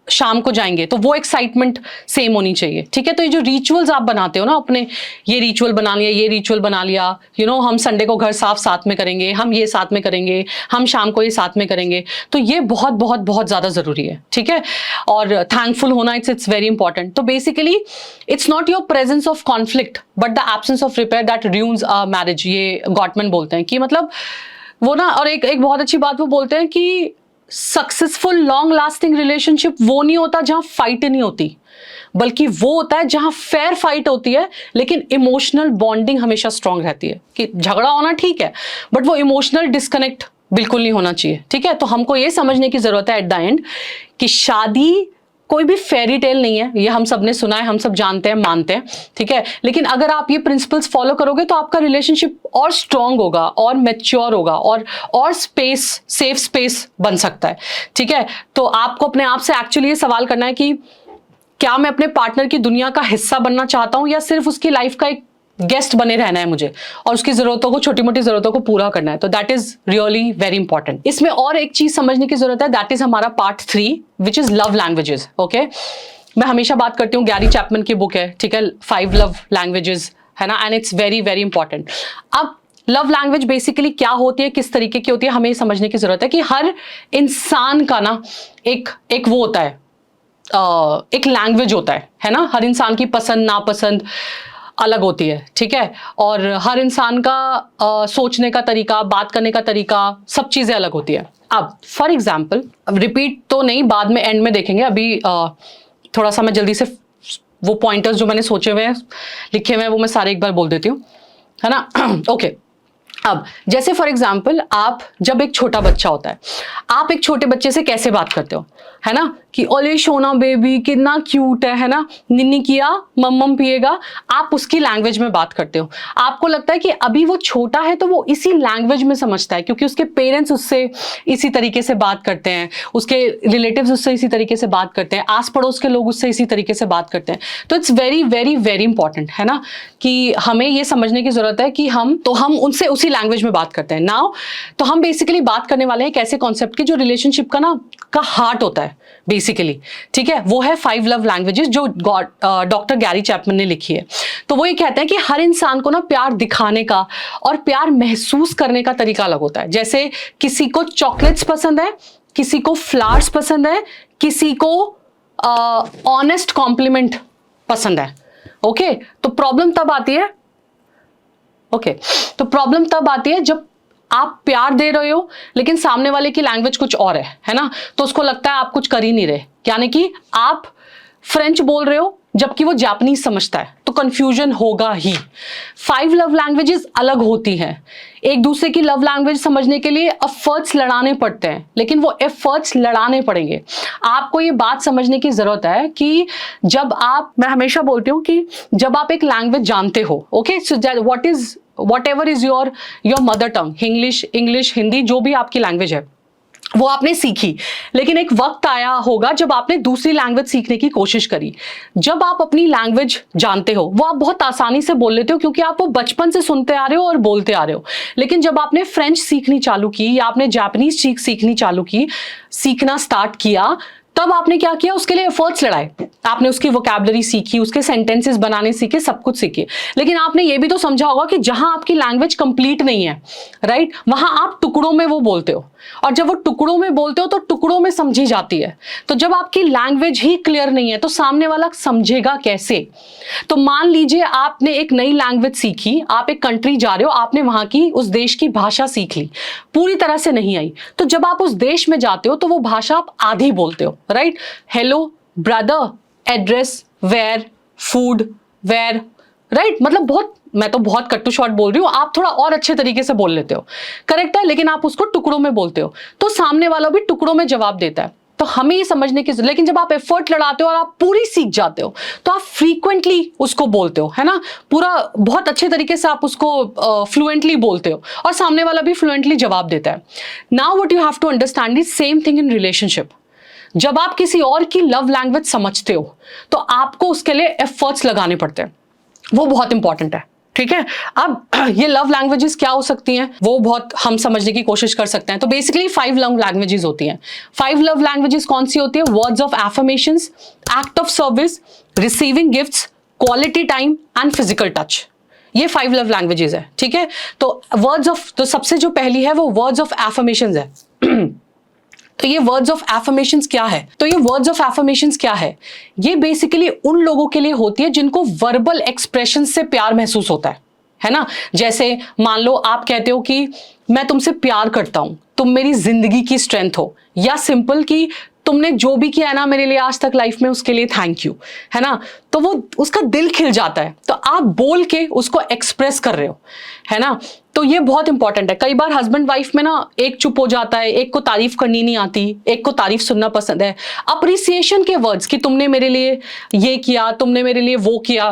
शाम को जाएंगे तो वो एक्साइटमेंट सेम होनी चाहिए। ठीक है, तो ये जो रिचुअल्स आप बनाते हो ना अपने, ये रिचुअल बना लिया, ये रिचुअल बना लिया, हम संडे को घर साफ साथ में करेंगे, हम ये साथ में करेंगे, हम शाम को ये साथ में करेंगे, तो ये बहुत बहुत बहुत ज्यादा जरूरी है। ठीक है, और थैंकफुल होना, इट्स वेरी इंपॉर्टेंट। तो basically it's not your presence of conflict but the absence of repair that ruins a marriage, ये गॉटमैन बोलते हैं कि मतलब वो ना, और एक एक बहुत अच्छी बात वो बोलते हैं कि सक्सेसफुल लॉन्ग लास्टिंग रिलेशनशिप वो नहीं होता जहां फाइट नहीं होती, बल्कि वो होता है जहां फेयर फाइट होती है लेकिन इमोशनल बॉन्डिंग हमेशा स्ट्रांग रहती है। कि झगड़ा होना ठीक है, बट वो इमोशनल डिस्कनेक्ट बिल्कुल नहीं होना चाहिए। ठीक है, तो हमको ये समझने की जरूरत है एट द एंड कि शादी कोई भी फेरी टेल नहीं है, ये हम सब ने सुना है, हम सब जानते हैं, मानते हैं। ठीक है, लेकिन अगर आप ये प्रिंसिपल्स फॉलो करोगे तो आपका रिलेशनशिप और स्ट्रांग होगा और मैच्योर होगा और स्पेस, सेफ स्पेस बन सकता है। ठीक है, तो आपको अपने आप से एक्चुअली ये सवाल करना है कि क्या मैं अपने पार्टनर की दुनिया का हिस्सा बनना चाहता हूं, या सिर्फ उसकी लाइफ का एक गेस्ट बने रहना है मुझे और उसकी जरूरतों को, छोटी मोटी जरूरतों को पूरा करना है। तो that is really very important. इसमें और एक चीज समझने की जरूरत है, दैट इज हमारा part 3 which is love languages. Okay, मैं हमेशा बात करती हूँ, गैरी चैपमैन की बुक है, ठीक है, 5 लव लैंग्वेजेस, है ना, and it's very very important. अब लव लैंग्वेज बेसिकली क्या होती है, किस तरीके की होती है, हमें समझने की जरूरत है कि हर इंसान का ना एक वो होता है, एक लैंग्वेज होता है ना। हर इंसान की पसंद नापसंद अलग होती है। ठीक है, और हर इंसान का सोचने का तरीका, बात करने का तरीका, सब चीजें अलग होती है। अब फॉर एग्जाम्पल, रिपीट तो नहीं, बाद में एंड में देखेंगे, अभी थोड़ा सा मैं जल्दी से वो पॉइंटर्स जो मैंने सोचे हुए हैं, लिखे हुए हैं, वो मैं सारे एक बार बोल देती हूँ, है ना। ओके, अब जैसे फॉर एग्जाम्पल, आप जब एक छोटा बच्चा होता है, आप एक छोटे बच्चे से कैसे बात करते हो, है ना, कि ओले सोना बेबी कितना क्यूट है ना, निन्नी किया, मम्मम पिएगा, आप उसकी लैंग्वेज में बात करते हो। आपको लगता है कि अभी वो छोटा है तो वो इसी लैंग्वेज में समझता है, क्योंकि उसके पेरेंट्स उससे इसी तरीके से बात करते हैं, उसके रिलेटिव्स उससे इसी तरीके से बात करते हैं, आस पड़ोस के लोग उससे इसी तरीके से बात करते हैं। तो it's very very very important, है ना, कि हमें ये समझने की जरूरत है कि हम उनसे उसी लैंग्वेज में बात करते हैं। नाउ तो हम बेसिकली बात करने वाले हैं एक ऐसे कॉन्सेप्ट की जो रिलेशनशिप का हार्ट होता है बेसिकली। ठीक है, वो है 5 लव लैंग्वेजेस जो डॉक्टर गैरी चैपमैन ने लिखी है। तो वो ये कहते हैं कि हर इंसान को ना प्यार दिखाने का और प्यार महसूस करने का तरीका अलग होता है। जैसे किसी को चॉकलेट्स पसंद है, किसी को फ्लावर्स पसंद है, किसी को ऑनेस्ट कॉम्प्लीमेंट पसंद है। ओके, तो प्रॉब्लम तब आती है, तो प्रॉब्लम तब आती है जब आप प्यार दे रहे हो लेकिन सामने वाले की लैंग्वेज कुछ और है ना, तो उसको लगता है आप कुछ कर ही नहीं रहे, यानी कि आप फ्रेंच बोल रहे हो जबकि वो जापानीज समझता है, तो कंफ्यूजन होगा ही। 5 लव लैंग्वेजेस अलग होती हैं, एक दूसरे की लव लैंग्वेज समझने के लिए एफर्ट्स लड़ाने पड़ते हैं, लेकिन वो एफर्ट्स लड़ाने पड़ेंगे। आपको ये बात समझने की जरूरत है कि जब आप, मैं हमेशा बोलती हूँ कि जब आप एक लैंग्वेज जानते हो, okay, so what ever is your mother tongue, English, Hindi, जो भी आपकी लैंग्वेज है, वो आपने सीखी, लेकिन एक वक्त आया होगा जब आपने दूसरी लैंग्वेज सीखने की कोशिश करी। जब आप अपनी लैंग्वेज जानते हो, वो आप बहुत आसानी से बोल लेते हो क्योंकि आप वो बचपन से सुनते आ रहे हो और बोलते आ रहे हो। लेकिन जब आपने फ्रेंच सीखनी चालू की या आपने जापानीज सीखनी चालू की, सीखना स्टार्ट किया, तब आपने क्या किया, उसके लिए एफर्ट्स लड़ाए, आपने उसकी वोकैबुलरी सीखी, उसके सेंटेंसेस बनाने सीखे, सब कुछ सीखे। लेकिन आपने ये भी तो समझा होगा कि जहां आपकी लैंग्वेज कंप्लीट नहीं है, राइट, वहां आप टुकड़ों में वो बोलते हो, और जब वो टुकड़ों में बोलते हो तो टुकड़ों में समझी जाती है। तो जब आपकी लैंग्वेज ही क्लियर नहीं है तो सामने वाला समझेगा कैसे। तो मान लीजिए आपने एक नई लैंग्वेज सीखी, आप एक कंट्री जा रहे हो, आपने वहां की, उस देश की भाषा सीख ली, पूरी तरह से नहीं आई, तो जब आप उस देश में जाते हो तो वो भाषा आप आधी बोलते हो, right, hello brother, address, where, food, where, right, मतलब मैं तो बहुत कट टू शॉर्ट बोल रही हूँ, आप थोड़ा और अच्छे तरीके से बोल लेते हो, करेक्ट है, लेकिन आप उसको टुकड़ों में बोलते हो, तो सामने वाला भी टुकड़ों में जवाब देता है। तो हमें ये समझने की, लेकिन जब आप एफर्ट लड़ाते हो और आप पूरी सीख जाते हो तो आप फ्रीक्वेंटली उसको बोलते हो, है ना, पूरा बहुत अच्छे तरीके से आप उसको फ्लुएंटली बोलते हो और सामने वाला भी फ्लुएंटली जवाब देता है। Now what you have to understand is same thing in relationship. जब आप किसी और की लव लैंग्वेज समझते हो तो आपको उसके लिए एफर्ट्स लगाने पड़ते हैं, वो बहुत इंपॉर्टेंट है। ठीक है, अब ये लव लैंग्वेजेस क्या हो सकती हैं, वो बहुत हम समझने की कोशिश कर सकते हैं। तो बेसिकली 5 लव लैंग्वेजेस होती हैं। 5 लव लैंग्वेजेस कौन सी होती है? Words of affirmations, act of service, receiving gifts, quality time and physical touch. ये 5 लव लैंग्वेजेस है। ठीक है, तो वर्ड्स ऑफ, तो सबसे जो पहली है वो वर्ड्स ऑफ एफर्मेशंस है। तो ये वर्ड्स ऑफ एफर्मेशंस क्या है? तो ये वर्ड्स ऑफ एफर्मेशंस क्या है? ये बेसिकली उन लोगों के लिए होती है जिनको वर्बल एक्सप्रेशन से प्यार महसूस होता है। है ना। जैसे मान लो आप कहते हो कि मैं तुमसे प्यार करता हूं, तुम मेरी जिंदगी की स्ट्रेंथ हो, या सिंपल कि तुमने जो भी किया है ना मेरे लिए आज तक लाइफ में, उसके लिए थैंक यू, है ना। तो वो उसका दिल खिल जाता है, तो आप बोल के उसको एक्सप्रेस कर रहे हो, है ना। तो ये बहुत इंपॉर्टेंट है। कई बार हस्बैंड वाइफ में ना एक चुप हो जाता है, एक को तारीफ करनी नहीं आती, एक को तारीफ सुनना पसंद है, अप्रिसिएशन के वर्ड्स कि तुमने मेरे लिए ये किया, तुमने मेरे लिए वो किया,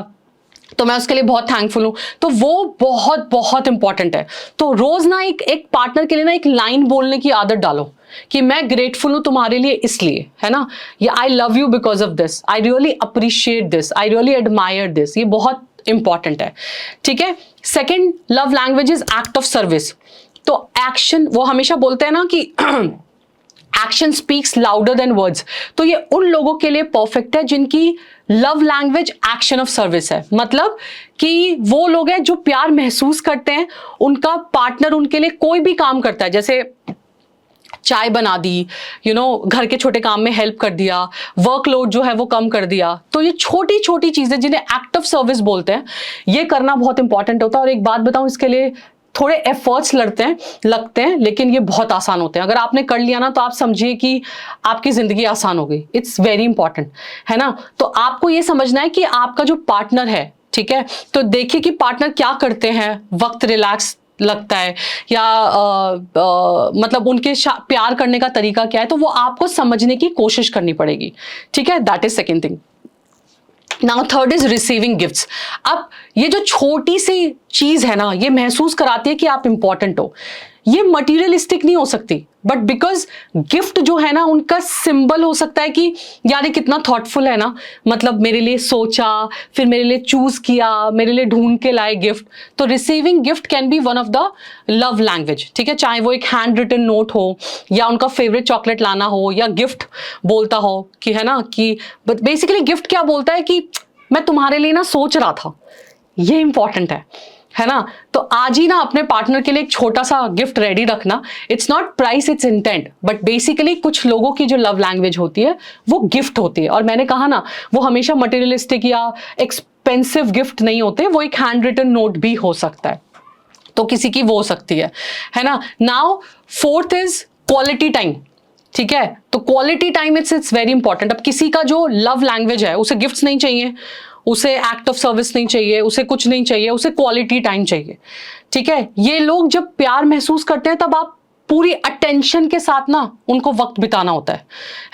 तो मैं उसके लिए बहुत थैंकफुल हूं। तो वो बहुत बहुत इंपॉर्टेंट है। तो रोज ना एक पार्टनर के लिए ना एक लाइन बोलने की आदत डालो कि मैं ग्रेटफुल हूं तुम्हारे लिए इसलिए, है ना, या आई love you because of this, I really appreciate this, I really admire this. ये बहुत इंपॉर्टेंट है, ठीक है। Second love language is act of service. तो एक्शन, वो हमेशा बोलते हैं ना कि action speaks louder than words. तो ये उन लोगों के लिए परफेक्ट है जिनकी love language action of service है। मतलब कि वो लोग हैं जो प्यार महसूस करते हैं, उनका पार्टनर उनके लिए कोई भी काम करता है, जैसे चाय बना दी, घर के छोटे काम में हेल्प कर दिया, वर्कलोड जो है वो कम कर दिया। तो ये छोटी छोटी चीजें जिन्हें एक्ट ऑफ सर्विस बोलते हैं, ये करना बहुत इंपॉर्टेंट होता है। और एक बात बताऊं, इसके लिए थोड़े एफर्ट्स लगते हैं, लेकिन ये बहुत आसान होते हैं। अगर आपने कर लिया ना, तो आप समझिए कि आपकी जिंदगी आसान हो गई। इट्स वेरी इंपॉर्टेंट, है ना। तो आपको ये समझना है कि आपका जो पार्टनर है, ठीक है, तो देखिए कि पार्टनर क्या करते हैं, वक्त रिलैक्स लगता है या मतलब उनके प्यार करने का तरीका क्या है, तो वो आपको समझने की कोशिश करनी पड़ेगी, ठीक है। That is second thing. Now third is receiving gifts. अब ये जो छोटी सी चीज है ना, ये महसूस कराती है कि आप इंपॉर्टेंट हो। ये मटीरियलिस्टिक नहीं हो सकती, बट बिकॉज गिफ्ट जो है ना, उनका सिंबल हो सकता है कि यार ये कितना थॉटफुल है ना, मतलब मेरे लिए सोचा, फिर मेरे लिए चूज किया, मेरे लिए ढूंढ के लाए गिफ्ट। तो receiving gift can be one of the love language, ठीक है। चाहे वो एक हैंड रिटन नोट हो, या उनका फेवरेट चॉकलेट लाना हो, या गिफ्ट बोलता हो कि, है ना, कि बेसिकली गिफ्ट क्या बोलता है कि मैं तुम्हारे लिए ना सोच रहा था। ये इंपॉर्टेंट है ना। तो आज ही ना अपने पार्टनर के लिए एक छोटा सा गिफ्ट रेडी रखना। It's not price, it's intent. But basically कुछ लोगों की जो लव लैंग्वेज होती है वो गिफ्ट होती है, और मैंने कहा ना, वो हमेशा मटेरियलिस्टिक या एक्सपेंसिव गिफ्ट नहीं होते, वो एक हैंड रिटन नोट भी हो सकता है, तो किसी की वो हो सकती है ना। Now fourth is quality time, ठीक है। तो quality time it's very important. अब किसी का जो लव लैंग्वेज है, उसे गिफ्ट्स नहीं चाहिए, उसे एक्ट ऑफ सर्विस नहीं चाहिए, उसे कुछ नहीं चाहिए, उसे क्वालिटी टाइम चाहिए, ठीक है। ये लोग जब प्यार महसूस करते हैं, तब आप पूरी अटेंशन के साथ ना उनको वक्त बिताना होता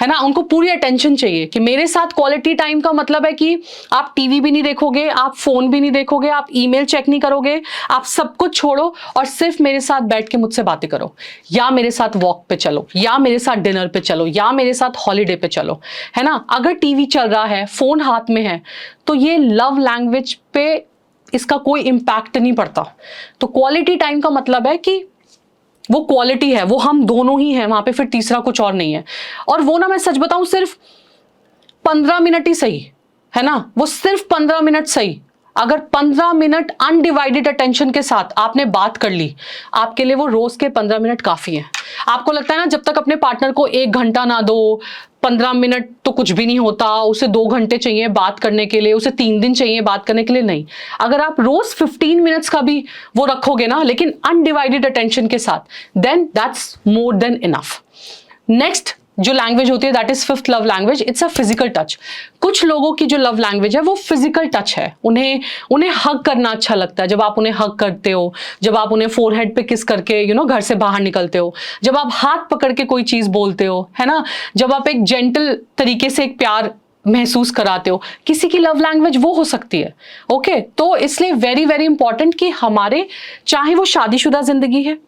है ना। उनको पूरी अटेंशन चाहिए कि मेरे साथ क्वालिटी टाइम का मतलब है कि आप टीवी भी नहीं देखोगे, आप फोन भी नहीं देखोगे, आप ईमेल चेक नहीं करोगे, आप सब कुछ छोड़ो और सिर्फ मेरे साथ बैठ के मुझसे बातें करो, या मेरे साथ वॉक पे चलो, या मेरे साथ डिनर पे चलो, या मेरे साथ हॉलीडे पे चलो, है ना। अगर टीवी चल रहा है, फोन हाथ में है, तो ये लव लैंग्वेज पे इसका कोई इंपैक्ट नहीं पड़ता। तो क्वालिटी टाइम का मतलब है कि वो क्वालिटी है, वो हम दोनों ही हैं वहां पे, फिर तीसरा कुछ और नहीं है। और वो ना, मैं सच बताऊं, सिर्फ 15 मिनट ही सही, है ना, वो सिर्फ 15 मिनट सही। अगर 15 मिनट अनडिवाइडेड अटेंशन के साथ आपने बात कर ली, आपके लिए वो रोज के 15 मिनट काफी है। आपको लगता है ना, जब तक अपने पार्टनर को 1 घंटा ना दो, 15 मिनट तो कुछ भी नहीं होता, उसे 2 घंटे चाहिए बात करने के लिए, उसे 3 दिन चाहिए बात करने के लिए, नहीं। अगर आप रोज 15 मिनट्स का भी वो रखोगे ना, लेकिन अनडिवाइडेड अटेंशन के साथ, then that's more than enough. Next जो लैंग्वेज होती है, that is fifth love language, it's a physical touch. कुछ लोगों की जो लव लैंग्वेज है वो फिजिकल टच है। उन्हें हग करना अच्छा लगता है। जब आप उन्हें हग करते हो, जब आप उन्हें फोरहेड पे किस करके घर से बाहर निकलते हो, जब आप हाथ पकड़ के कोई चीज बोलते हो, है ना, जब आप एक जेंटल तरीके से एक प्यार महसूस कराते हो, किसी की लव लैंग्वेज वो हो सकती है। ओके, तो इसलिए वेरी वेरी इंपॉर्टेंट कि हमारे, चाहे वो शादीशुदा जिंदगी है,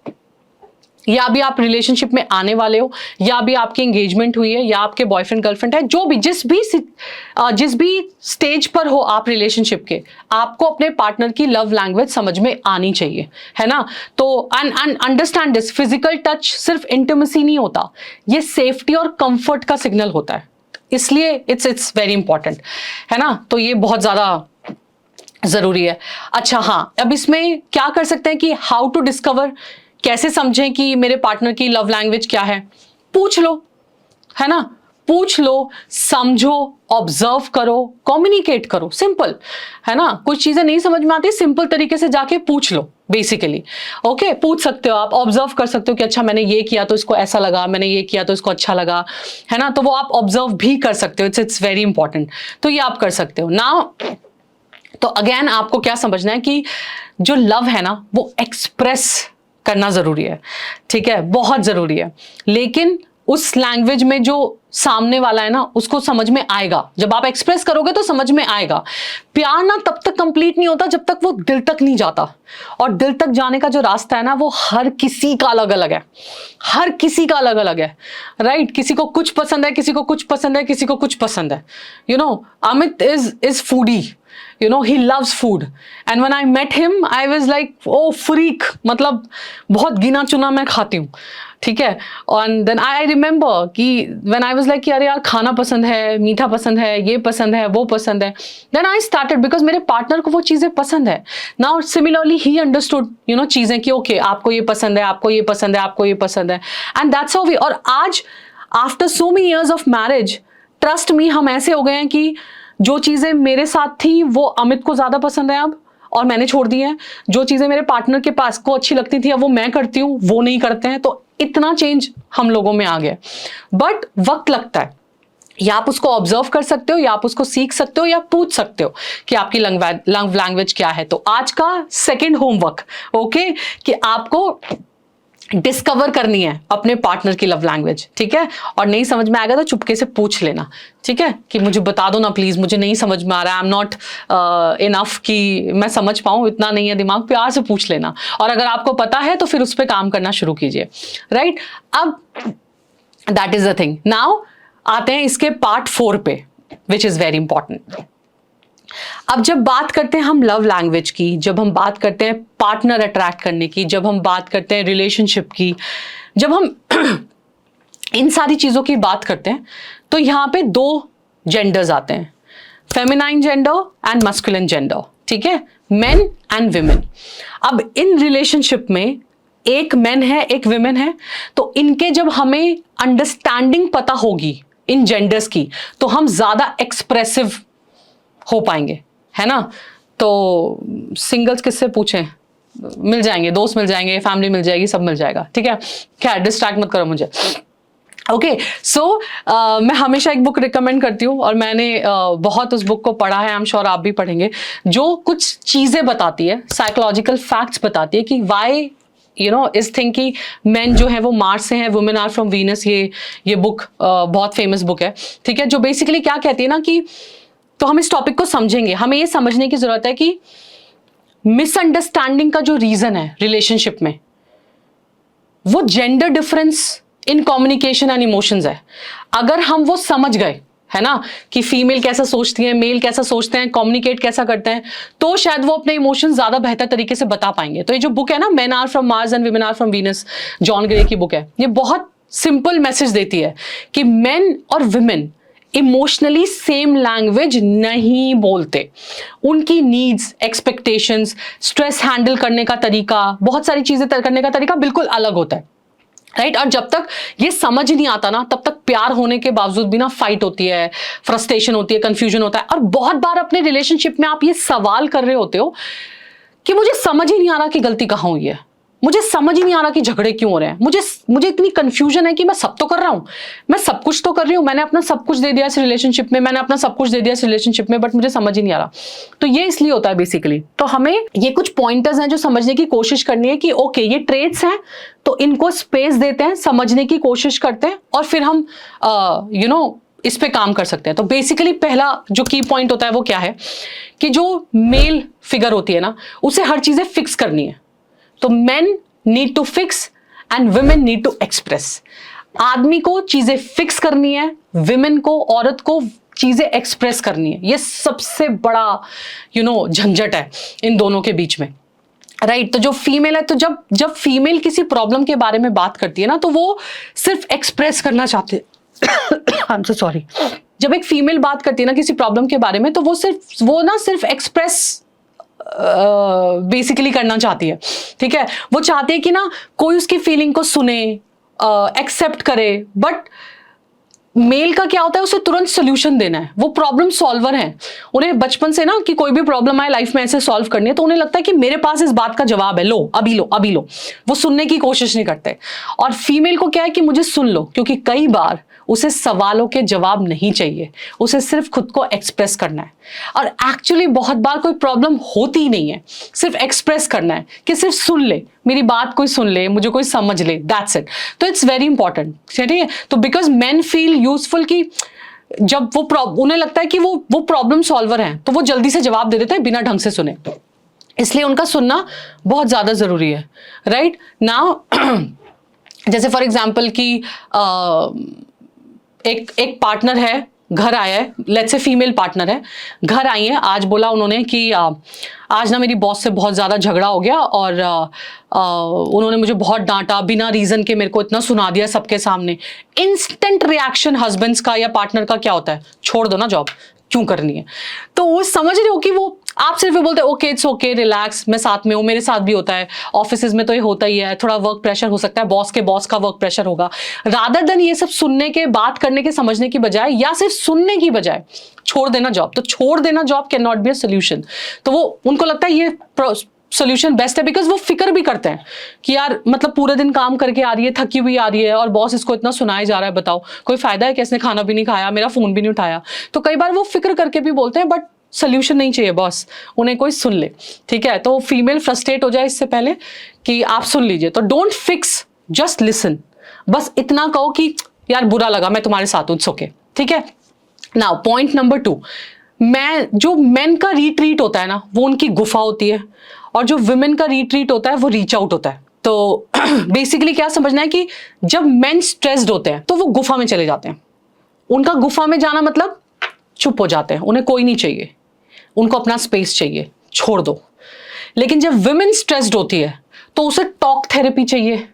या अभी आप रिलेशनशिप में आने वाले हो, या अभी आपकी एंगेजमेंट हुई है, या आपके बॉयफ्रेंड गर्लफ्रेंड है, जो भी जिस भी स्टेज पर हो आप रिलेशनशिप के, आपको अपने पार्टनर की लव लैंग्वेज समझ में आनी चाहिए, है ना। तो अंडरस्टैंड दिस, फिजिकल टच सिर्फ इंटिमेसी नहीं होता, ये सेफ्टी और कंफर्ट का सिग्नल होता है, इसलिए इट्स वेरी इंपॉर्टेंट, है ना। तो ये बहुत ज्यादा जरूरी है। अच्छा हाँ, अब इसमें क्या कर सकते हैं कि हाउ टू डिस्कवर, कैसे समझें कि मेरे पार्टनर की लव लैंग्वेज क्या है। पूछ लो, है ना, पूछ लो, समझो, ऑब्जर्व करो, कम्युनिकेट करो, सिंपल है ना। कुछ चीजें नहीं समझ में आती, सिंपल तरीके से जाके पूछ लो बेसिकली। ओके, पूछ सकते हो आप, ऑब्जर्व कर सकते हो कि अच्छा मैंने ये किया तो इसको ऐसा लगा, मैंने ये किया तो इसको अच्छा लगा, है ना। तो वो आप ऑब्जर्व भी कर सकते हो, इट्स वेरी इंपॉर्टेंट। तो ये आप कर सकते हो ना। तो अगेन आपको क्या समझना है कि जो लव है ना वो एक्सप्रेस करना जरूरी है, ठीक है, बहुत जरूरी है। लेकिन उस लैंग्वेज में जो सामने वाला है ना उसको समझ में आएगा, जब आप एक्सप्रेस करोगे तो समझ में आएगा। प्यार ना तब तक कंप्लीट नहीं होता जब तक वो दिल तक नहीं जाता, और दिल तक जाने का जो रास्ता है ना वो हर किसी का अलग अलग है, हर किसी का अलग अलग है, राइट। किसी को कुछ पसंद है, किसी को कुछ पसंद है, किसी को कुछ पसंद है। You know, Amit is foodie, you know, he loves food, and when I met him I was like, oh freak, मतलब बहुत गिना चुना मैं खाती हूँ, ठीक है। and then I remember कि when I was like कि अरे यार खाना पसंद है, मीठा पसंद है, ये पसंद है, वो पसंद है, then I started because मेरे पार्टनर को वो चीज़ें पसंद है। now similarly he understood, you know, चीज़ें कि okay आपको ये पसंद है, आपको ये पसंद है, आपको ये पसंद है, and that's how we, और आज after so many years of marriage, trust me, हम ऐसे हो गए हैं कि जो चीजें मेरे साथ थी वो अमित को ज्यादा पसंद है अब, और मैंने छोड़ दी हैं। जो चीजें मेरे पार्टनर के पास को अच्छी लगती थी अब वो मैं करती हूँ, वो नहीं करते हैं। तो इतना चेंज हम लोगों में आ गया, बट वक्त लगता है। या आप उसको ऑब्जर्व कर सकते हो, या आप उसको सीख सकते हो, या पूछ सकते हो कि आपकी लैंग्वेज क्या है। तो आज का सेकेंड होमवर्क, ओके, कि आपको डिस्कवर करनी है अपने पार्टनर की लव लैंग्वेज, ठीक है। और नहीं समझ में आएगा तो चुपके से पूछ लेना, ठीक है, कि मुझे बता दो ना प्लीज, मुझे नहीं समझ में आ रहा है, आई एम नॉट इनफ कि मैं समझ पाऊं, इतना नहीं है दिमाग, प्यार से पूछ लेना। और अगर आपको पता है तो फिर उस पर काम करना शुरू कीजिए, राइट। अब that is the thing. Now आते हैं इसके पार्ट 4 पे, विच इज वेरी इंपॉर्टेंट। अब जब बात करते हैं हम लव लैंग्वेज की, जब हम बात करते हैं पार्टनर अट्रैक्ट करने की, जब हम बात करते हैं रिलेशनशिप की, जब हम इन सारी चीजों की बात करते हैं, तो यहाँ पे 2 जेंडर्स आते हैं, feminine gender and masculine gender, ठीक है, मेन एंड विमेन। अब इन रिलेशनशिप में एक मेन है, एक विमेन है, तो इनके जब हमें अंडरस्टैंडिंग पता होगी इन जेंडर्स की, तो हम ज्यादा एक्सप्रेसिव हो पाएंगे, है ना। तो सिंगल्स किससे पूछें, मिल जाएंगे, दोस्त मिल जाएंगे, फैमिली मिल जाएगी, सब मिल जाएगा, ठीक है। क्या डिस्ट्रैक्ट मत करो मुझे। ओके, सो मैं हमेशा एक बुक रिकमेंड करती हूँ, और मैंने बहुत उस बुक को पढ़ा है, आई एम श्योर आप भी पढ़ेंगे, जो कुछ चीजें बताती है, साइकोलॉजिकल फैक्ट्स बताती है कि वाई यू नो इस थिंग की मेन जो है वो मार्स से हैं, वुमेन आर फ्रॉम वीनस। ये बुक बहुत फेमस बुक है, ठीक है, जो बेसिकली क्या कहती है ना कि, तो हम इस टॉपिक को समझेंगे, हमें ये समझने की जरूरत है कि मिसअंडरस्टैंडिंग का जो रीजन है रिलेशनशिप में, वो gender difference in communication and emotions है। अगर हम वो समझ गए, है ना, कि फीमेल कैसा सोचती है, मेल कैसा सोचते हैं, कम्युनिकेट कैसा करते हैं, तो शायद वो अपने इमोशंस ज्यादा बेहतर तरीके से बता पाएंगे। तो ये जो बुक है ना, men are from Mars and women are from Venus, John Gray की बुक है, ये बहुत सिंपल मैसेज देती है कि मेन और विमेन इमोशनली सेम लैंग्वेज नहीं बोलते। उनकी नीड्स, एक्सपेक्टेशंस, स्ट्रेस हैंडल करने का तरीका, बहुत सारी चीजें करने का तरीका बिल्कुल अलग होता है, राइट। और जब तक ये समझ नहीं आता ना, तब तक प्यार होने के बावजूद भी ना फाइट होती है, फ्रस्ट्रेशन होती है, कंफ्यूजन होता है। और बहुत बार अपने रिलेशनशिप में आप ये सवाल कर रहे होते हो कि मुझे समझ ही नहीं आ रहा कि गलती कहाँ हुई है, मुझे समझ ही नहीं आ रहा कि झगड़े क्यों हो रहे हैं, मुझे इतनी कंफ्यूजन है कि मैं सब तो कर रहा हूं, मैं सब कुछ तो कर रही हूं, मैंने अपना सब कुछ दे दिया इस रिलेशनशिप में, मैंने अपना सब कुछ दे दिया इस रिलेशनशिप में, बट मुझे समझ ही नहीं आ रहा। तो ये इसलिए होता है बेसिकली। तो हमें ये कुछ पॉइंटर्स हैं जो समझने की कोशिश करनी है कि ओके ये ट्रेट्स हैं, तो इनको स्पेस देते हैं, समझने की कोशिश करते हैं, और फिर हम यू नो इस पे काम कर सकते हैं। तो बेसिकली पहला जो की पॉइंट होता है वो क्या है कि जो मेल फिगर होती है ना, उसे हर चीजें फिक्स करनी है। तो men need to fix and women need to express। आदमी को चीजें फिक्स करनी है, विमेन को, औरत को चीजें एक्सप्रेस करनी है। ये सबसे बड़ा झंझट है इन दोनों के बीच में, राइट। तो जो फीमेल है, तो जब फीमेल किसी प्रॉब्लम के बारे में बात करती है ना, तो वो सिर्फ एक्सप्रेस करना चाहती है। I am so sorry. जब एक फीमेल बात करती है ना किसी प्रॉब्लम के बारे में, तो वो सिर्फ एक्सप्रेस बेसिकली करना चाहती है, ठीक है। वो चाहती है कि ना कोई उसकी फीलिंग को सुने, एक्सेप्ट करे, बट मेल का क्या होता है, उसे तुरंत सोल्यूशन देना है, वो प्रॉब्लम सॉल्वर है। उन्हें बचपन से ना कि कोई भी प्रॉब्लम आए लाइफ में ऐसे सॉल्व करनी है, तो उन्हें लगता है कि मेरे पास इस बात का जवाब है, लो अभी लो अभी लो। वो सुनने की कोशिश नहीं करते। और फीमेल को क्या है कि मुझे सुन लो, क्योंकि कई बार उसे सवालों के जवाब नहीं चाहिए, उसे सिर्फ खुद को एक्सप्रेस करना है। और एक्चुअली बहुत बार कोई प्रॉब्लम होती ही नहीं है, सिर्फ एक्सप्रेस करना है कि सिर्फ सुन ले, मेरी बात कोई सुन ले, मुझे कोई समझ ले, दैट्स इट। तो इट्स वेरी इंपॉर्टेंट, ठीक है। तो बिकॉज मेन फील यूजफुल कि जब वो उन्हें लगता है कि वो प्रॉब्लम सॉल्वर हैं, तो वो जल्दी से जवाब दे देते हैं बिना ढंग से सुने, इसलिए उनका सुनना बहुत ज्यादा जरूरी है, राइट नाउ। जैसे फॉर एग्जाम्पल कि एक पार्टनर है, घर आया है, लेट्स से फीमेल पार्टनर है, घर आई है, आज बोला उन्होंने कि आज ना मेरी बॉस से बहुत ज़्यादा झगड़ा हो गया और उन्होंने मुझे बहुत डांटा, बिना रीज़न के मेरे को इतना सुना दिया सबके सामने। इंस्टेंट रिएक्शन हस्बैंड्स का या पार्टनर का क्या होता है, छोड़ दो ना जॉब, क्यों करनी है। तो वो समझ रहे हो कि वो आप सिर्फ बोलते हैं ओके इट्स ओके रिलैक्स, मैं साथ में हूँ, मेरे साथ भी होता है, ऑफिस में तो ये होता ही है, थोड़ा वर्क प्रेशर हो सकता है, बॉस का वर्क प्रेशर होगा। रादर देन ये सब सुनने के, बात करने के, समझने की बजाय या सिर्फ सुनने की बजाय छोड़ देना जॉब, तो छोड़ देना job can not be a solution. तो वो उनको लगता है ये सोल्यूशन बेस्ट है, बिकॉज वो फिक्र भी करते हैं कि यार मतलब पूरे दिन काम करके आ रही है, थकी हुई आ रही है और बॉस इसको इतना सुनाया जा रहा है, बताओ कोई फायदा है कि इसने खाना भी नहीं खाया, मेरा फोन भी नहीं उठाया। तो कई बार वो फिक्र करके भी बोलते हैं, बट सोल्यूशन नहीं चाहिए बॉस, उन्हें कोई सुन ले, ठीक है। तो फीमेल फ्रस्ट्रेट हो जाए इससे पहले कि आप सुन लीजिए। तो डोंट फिक्स, जस्ट लिसन, बस इतना कहो कि यार बुरा लगा, मैं तुम्हारे साथ हूं, इट्स ओके, ठीक है। नाउ पॉइंट नंबर 2, जो मेन का रिट्रीट होता है ना, वो उनकी गुफा होती है, और जो विमेन का रिट्रीट होता है वो रीच आउट होता है। तो बेसिकली क्या समझना है कि जब मेन स्ट्रेस्ड होते हैं तो वो गुफा में चले जाते हैं। उनका गुफा में जाना मतलब चुप हो जाते हैं, उन्हें कोई नहीं चाहिए, उनको अपना स्पेस चाहिए, छोड़ दो। लेकिन जब विमेन स्ट्रेस्ड होती है तो उसे टॉक थेरेपी चाहिए,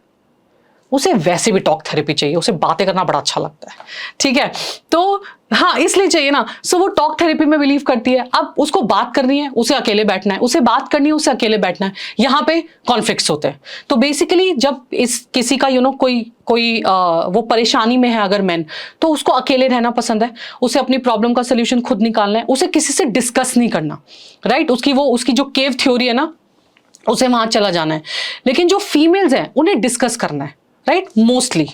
उसे वैसे भी टॉक थेरेपी चाहिए, उसे बातें करना बड़ा अच्छा लगता है, ठीक है। तो हाँ इसलिए चाहिए ना, सो वो टॉक थेरेपी में बिलीव करती है। अब उसको बात करनी है, उसे अकेले बैठना है, उसे बात करनी है, उसे अकेले बैठना है, यहाँ पे कॉन्फ्लिक्ट्स होते हैं। तो बेसिकली जब इस किसी का कोई वो परेशानी में है अगर मैन, तो उसको अकेले रहना पसंद है, उसे अपनी प्रॉब्लम का सोल्यूशन खुद निकालना है, उसे किसी से डिस्कस नहीं करना, राइट। उसकी जो केव थ्योरी है ना, उसे वहां चला जाना है। लेकिन जो फीमेल्स हैं उन्हें डिस्कस करना है, राइट, मोस्टली।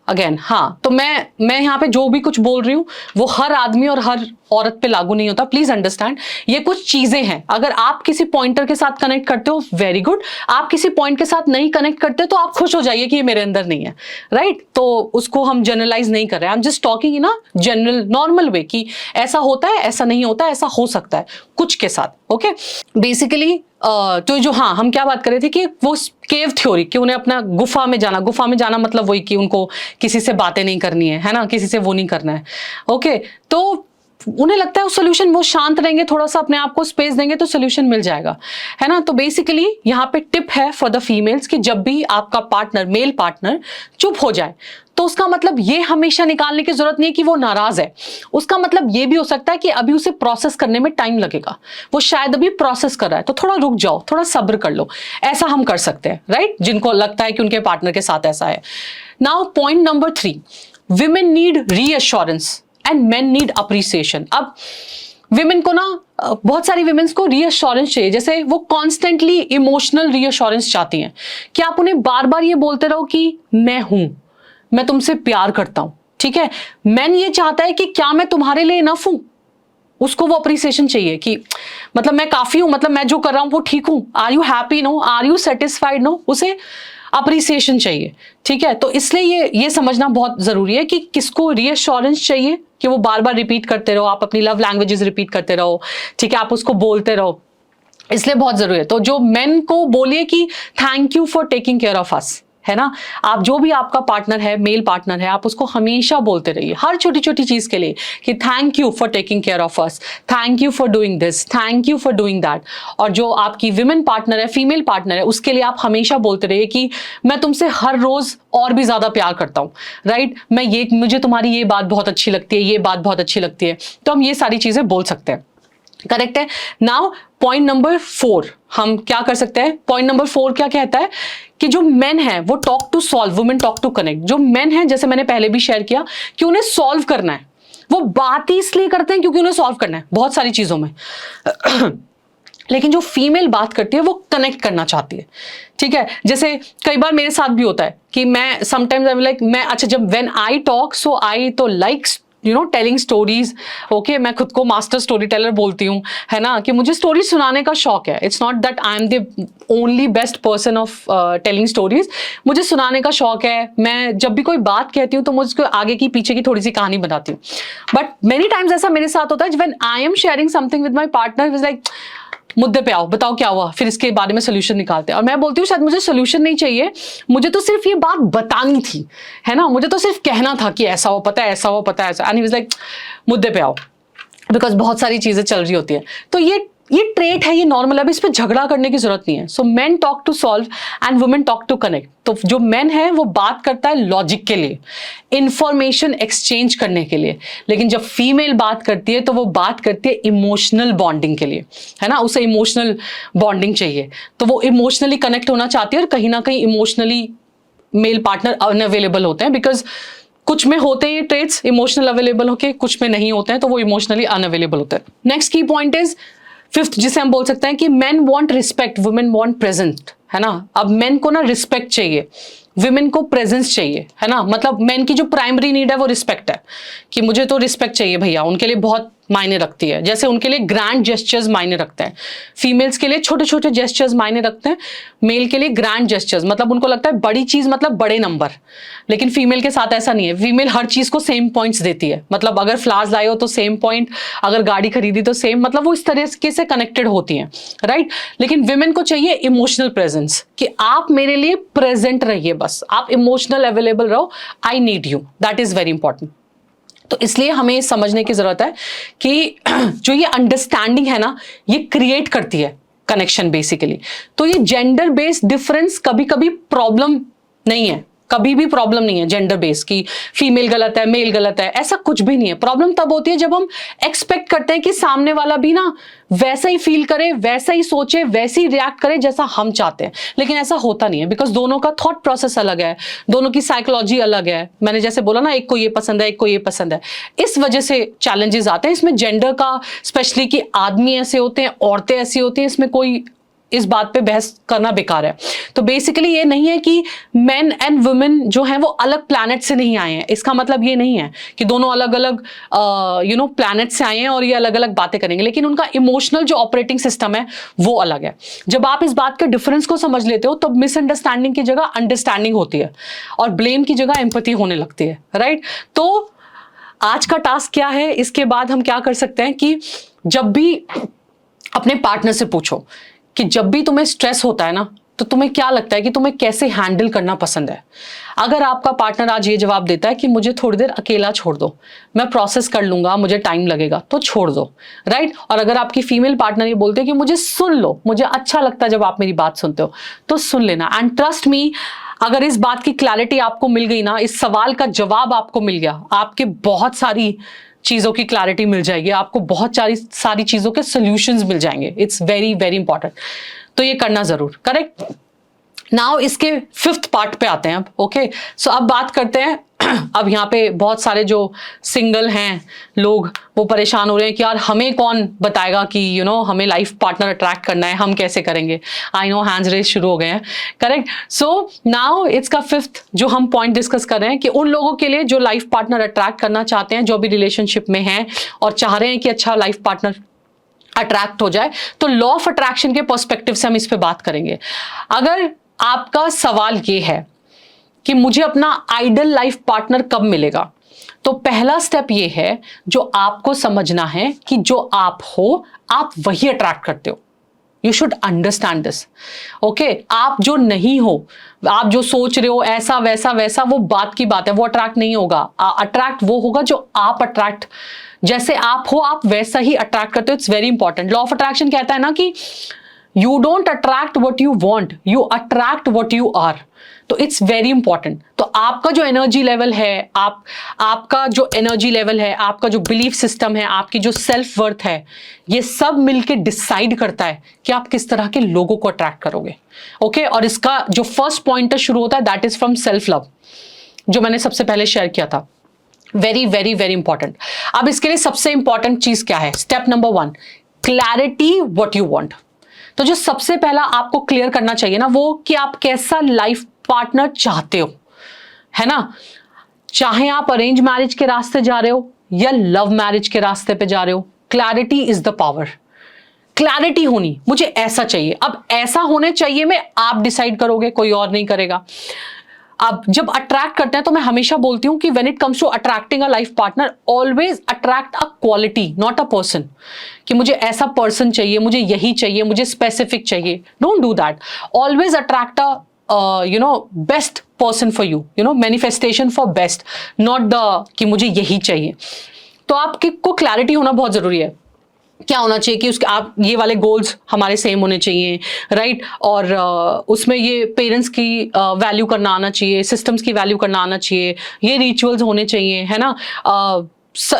अगेन हाँ, तो मैं यहाँ पे जो भी कुछ बोल रही हूँ वो हर आदमी और हर औरत पे लागू नहीं होता, प्लीज अंडरस्टैंड। ये कुछ चीजें हैं, अगर आप किसी पॉइंटर के साथ कनेक्ट करते हो वेरी गुड, आप किसी पॉइंट के साथ नहीं कनेक्ट करते तो आप खुश हो जाइए कि ये मेरे अंदर नहीं है, राइट। तो उसको हम जनरलाइज नहीं कर रहे हैं, I am just talking in a general normal way कि ऐसा होता है, ऐसा नहीं होता, ऐसा हो सकता है कुछ के साथ, ओके। बेसिकली तो जो हाँ हम क्या बात कर रहे थे कि वो केव थ्योरी, कि उन्हें अपना गुफा में जाना मतलब वही कि उनको किसी से बातें नहीं करनी है ना, किसी से वो नहीं करना है, ओके। तो उन्हें लगता है सोल्यूशन, वो शांत रहेंगे, थोड़ा सा अपने आप को स्पेस देंगे तो सोल्यूशन मिल जाएगा, है ना। तो बेसिकली यहाँ पे टिप है फॉर द फीमेल्स कि जब भी आपका पार्टनर, मेल पार्टनर चुप हो जाए, तो उसका मतलब ये हमेशा निकालने की जरूरत नहीं है कि वो नाराज है। उसका मतलब ये भी हो सकता है कि अभी उसे प्रोसेस करने में टाइम लगेगा, वो शायद अभी प्रोसेस कर रहा है, तो थोड़ा रुक जाओ, थोड़ा सब्र कर लो, ऐसा हम कर सकते हैं, राइट, जिनको लगता है कि उनके पार्टनर के साथ ऐसा है। Now point number 3, women need reassurance and main need appreciation. अब विमेन को ना, बहुत सारी विमेन्स को रीअश्योरेंस चाहिए, जैसे वो कॉन्स्टेंटली इमोशनल रीअश्योरेंस चाहती हैं कि आप उन्हें बार बार ये बोलते रहो कि मैं हूं, मैं तुमसे प्यार करता हूं, ठीक है। मैन ये चाहता है कि क्या मैं तुम्हारे लिए इनफ हूं, उसको वो अप्रिसिएशन चाहिए कि मतलब मैं काफी हूं, मतलब मैं जो कर रहा हूं वो ठीक हूं, are you happy no, are you satisfied no, उसे अप्रिसिएशन चाहिए, ठीक है। तो इसलिए ये समझना बहुत जरूरी है कि किसको रीअश्योरेंस चाहिए, कि वो बार बार रिपीट करते रहो, आप अपनी लव लैंग्वेजेस रिपीट करते रहो, ठीक है, आप उसको बोलते रहो, इसलिए बहुत जरूरी है। तो जो मेन को बोलिए कि thank you for taking care of us, है ना। आप जो भी आपका पार्टनर है, मेल पार्टनर है, आप उसको हमेशा बोलते रहिए हर छोटी छोटी चीज के लिए कि thank you for taking care of us, thank you for doing this, thank you for doing that. और जो आपकी विमेन पार्टनर है, फीमेल पार्टनर है, उसके लिए आप हमेशा बोलते रहिए कि मैं तुमसे हर रोज और भी ज्यादा प्यार करता हूँ, राइट, मुझे तुम्हारी ये बात बहुत अच्छी लगती है, ये बात बहुत अच्छी लगती है। तो हम ये सारी चीजें बोल सकते हैं। करेक्ट है। नाउ पॉइंट नंबर 4 हम क्या कर सकते हैं, पॉइंट नंबर 4 क्या कहता है कि जो मेन है वो talk to solve, women talk to connect. जो मेन है, जैसे मैंने पहले भी शेयर किया कि उन्हें सॉल्व करना है, वो बात ही इसलिए करते हैं क्योंकि उन्हें सॉल्व करना है बहुत सारी चीजों में लेकिन जो फीमेल बात करती है वो कनेक्ट करना चाहती है, ठीक है। जैसे कई बार मेरे साथ भी होता है कि मैं समटाइम्स आई एम लाइक, मैं अच्छा जब व्हेन आई टॉक सो आई तो लाइक टेलिंग स्टोरीज, ओके। मैं खुद को मास्टर स्टोरी टेलर बोलती हूँ, है ना, कि मुझे स्टोरी सुनाने का शौक है। It's not that I am the only best person of telling stories, मुझे सुनाने का शौक है। मैं जब भी कोई बात कहती हूँ तो मुझको आगे की पीछे की थोड़ी सी कहानी बताती हूँ। बट मेनी टाइम्स ऐसा मेरे साथ होता है when I am sharing something with my partner, is like मुद्दे पे आओ, बताओ क्या हुआ, फिर इसके बारे में सोल्यूशन निकालते हैं। और मैं बोलती हूँ शायद मुझे सोल्यूशन नहीं चाहिए, मुझे तो सिर्फ ये बात बतानी थी, है ना, मुझे तो सिर्फ कहना था कि ऐसा हो, पता है ऐसा हो, पता है ऐसा। एंड ही वाज लाइक मुद्दे पे आओ, बिकॉज बहुत सारी चीजें चल रही होती है। तो ये ट्रेट है, ये नॉर्मल है, अब इस पे झगड़ा करने की जरूरत नहीं है। So men talk to solve and women talk to connect. तो जो मेन है वो बात करता है लॉजिक के लिए, इंफॉर्मेशन एक्सचेंज करने के लिए, लेकिन जब फीमेल बात करती है तो वो बात करती है इमोशनल बॉन्डिंग के लिए, है ना, उसे इमोशनल बॉन्डिंग चाहिए, तो वो इमोशनली कनेक्ट होना चाहती है। और कहीं ना कहीं इमोशनली मेल पार्टनर अनअवेलेबल होते हैं, बिकॉज कुछ में होते हैं ये ट्रेट्स इमोशनल अवेलेबल होके, कुछ में नहीं होते हैं, तो वो इमोशनली अनअवेलेबल होते हैं। नेक्स्ट की पॉइंट इज 5th, जिसे हम बोल सकते हैं कि main want respect, women want present, है ना। अब मेन को ना रिस्पेक्ट चाहिए, विमेन को प्रेजेंस चाहिए, है ना। मतलब मेन की जो प्राइमरी नीड है वो रिस्पेक्ट है, कि मुझे तो रिस्पेक्ट चाहिए भैया, उनके लिए बहुत मायने रखती है। जैसे उनके लिए ग्रैंड जेस्चर्स मायने रखते हैं, फीमेल्स के लिए छोटे छोटे जेस्चर्स मायने रखते हैं, मेल के लिए ग्रैंड जेस्चर्स, मतलब उनको लगता है बड़ी चीज मतलब बड़े नंबर। लेकिन फीमेल के साथ ऐसा नहीं है, फीमेल हर चीज को सेम पॉइंट्स देती है, मतलब अगर फ्लावर्स लाए हो तो सेम पॉइंट, अगर गाड़ी खरीदी तो सेम, मतलब वो इस तरीके से कनेक्टेड होती हैं, राइट। लेकिन विमेन को चाहिए इमोशनल प्रेजेंस, कि आप मेरे लिए प्रेजेंट रहिए, बस आप इमोशनल अवेलेबल रहो, I need you, that is very important. तो इसलिए हमें समझने की जरूरत है कि जो ये अंडरस्टैंडिंग है ना, ये क्रिएट करती है कनेक्शन बेसिकली। तो ये जेंडर बेस्ड डिफरेंस कभी कभी प्रॉब्लम नहीं है, कभी भी प्रॉब्लम नहीं है जेंडर बेस की, फीमेल गलत है मेल गलत है, ऐसा कुछ भी नहीं है। प्रॉब्लम तब होती है जब हम एक्सपेक्ट करते हैं कि सामने वाला भी ना वैसा ही फील करे, वैसा ही सोचे, वैसे ही रिएक्ट करे जैसा हम चाहते हैं। लेकिन ऐसा होता नहीं है, बिकॉज दोनों का थॉट प्रोसेस अलग है, दोनों की साइकोलॉजी अलग है। मैंने जैसे बोला ना, एक को ये पसंद है, एक को ये पसंद है, इस वजह से चैलेंजेस आते हैं इसमें जेंडर का, स्पेशली कि आदमी ऐसे होते हैं, औरतें ऐसी होती हैं, इसमें कोई इस बात पे बहस करना बेकार है। तो बेसिकली ये नहीं है कि मेन एंड वुमेन जो हैं वो अलग प्लैनेट से नहीं आए हैं, इसका मतलब ये नहीं है कि दोनों अलग अलग प्लैनेट से आए हैं और ये अलग अलग बातें करेंगे, लेकिन उनका इमोशनल जो ऑपरेटिंग सिस्टम है वो अलग है। जब आप इस बात के डिफरेंस को समझ लेते हो तब मिसअंडरस्टैंडिंग की जगह अंडरस्टैंडिंग होती है और ब्लेम की जगह एम्पैथी होने लगती है, राइट। तो आज का टास्क क्या है, इसके बाद हम क्या कर सकते हैं कि जब भी अपने पार्टनर से पूछो कि जब भी तुम्हें स्ट्रेस होता है ना, तो तुम्हें क्या लगता है कि तुम्हें कैसे हैंडल करना पसंद है। अगर आपका पार्टनर आज ये जवाब देता है कि मुझे थोड़ी देर अकेला छोड़ दो, मैं प्रोसेस कर लूंगा, मुझे टाइम लगेगा, तो छोड़ दो, राइट। और अगर आपकी फीमेल पार्टनर ये बोलते हैं कि मुझे सुन लो, मुझे अच्छा लगता है जब आप मेरी बात सुनते हो, तो सुन लेना। एंड ट्रस्ट मी, अगर इस बात की क्लैरिटी आपको मिल गई ना, इस सवाल का जवाब आपको मिल गया, आपके बहुत सारी चीजों की क्लैरिटी मिल जाएगी, आपको बहुत सारी चीजों के सॉल्यूशंस मिल जाएंगे। इट्स वेरी वेरी इंपॉर्टेंट, तो ये करना जरूर, करेक्ट। नाउ इसके 5th पार्ट पे आते हैं अब, ओके। सो अब बात करते हैं अब यहाँ पे बहुत सारे जो सिंगल हैं लोग वो परेशान हो रहे हैं कि यार हमें कौन बताएगा कि हमें लाइफ पार्टनर अट्रैक्ट करना है, हम कैसे करेंगे। आई नो हैंड्स रेज शुरू हो गए हैं, करेक्ट। सो नाउ इट्स का 5th जो हम पॉइंट डिस्कस कर रहे हैं कि उन लोगों के लिए जो लाइफ पार्टनर अट्रैक्ट करना चाहते हैं, जो भी रिलेशनशिप में हैं और चाह रहे हैं कि अच्छा लाइफ पार्टनर अट्रैक्ट हो जाए, तो लॉ ऑफ अट्रैक्शन के पर्सपेक्टिव से हम इस पे बात करेंगे। अगर आपका सवाल ये है कि मुझे अपना आइडल लाइफ पार्टनर कब मिलेगा, तो पहला स्टेप ये है जो आपको समझना है कि जो आप हो आप वही अट्रैक्ट करते हो। You should understand this, okay. आप जो नहीं हो, आप जो सोच रहे हो ऐसा वैसा वैसा, वो बात की बात है, वो अट्रैक्ट नहीं होगा। अट्रैक्ट वो होगा जो आप अट्रैक्ट, जैसे आप हो आप वैसा ही अट्रैक्ट करते हो। It's very important. Law of attraction कहता है ना कि you don't attract what you want, you attract what you are. तो इट्स वेरी इंपॉर्टेंट। तो आपका जो एनर्जी लेवल है, आपका जो एनर्जी लेवल है, आपका जो बिलीफ सिस्टम है, आपकी जो सेल्फ वर्थ है, ये सब मिलके डिसाइड करता है कि आप किस तरह के लोगों को अट्रैक्ट करोगे। ओके, और इसका जो फर्स्ट पॉइंटर शुरू होता है that is from self love, जो मैंने सबसे पहले शेयर किया था। Very very very important. अब इसके लिए सबसे इंपॉर्टेंट चीज क्या है? Step number 1, clarity what you want. तो जो सबसे पहला आपको क्लियर करना चाहिए ना, वो कि आप कैसा लाइफ पार्टनर चाहते हो, है ना। चाहे आप अरेंज मैरिज के रास्ते जा रहे हो या लव मैरिज के रास्ते पे जा रहे हो, clarity is the power. Clarity होनी, मुझे ऐसा चाहिए। अब ऐसा होने चाहिए में आप डिसाइड करोगे, कोई और नहीं करेगा। अब जब अट्रैक्ट करते हैं तो मैं हमेशा बोलती हूं कि when it comes to attracting a life partner, always attract a quality not a person, कि मुझे ऐसा पर्सन चाहिए, मुझे यही चाहिए, मुझे स्पेसिफिक चाहिए। Don't do that. Always attract a best person for you, manifestation for best, not the कि मुझे यही चाहिए। तो आपको क्लैरिटी होना बहुत जरूरी है। क्या होना चाहिए कि उसके आप ये वाले गोल्स हमारे सेम होने चाहिए, राइट। और उसमें ये पेरेंट्स की वैल्यू करना आना चाहिए, सिस्टम्स की वैल्यू करना आना चाहिए, ये रिचुअल्स होने चाहिए, है ना।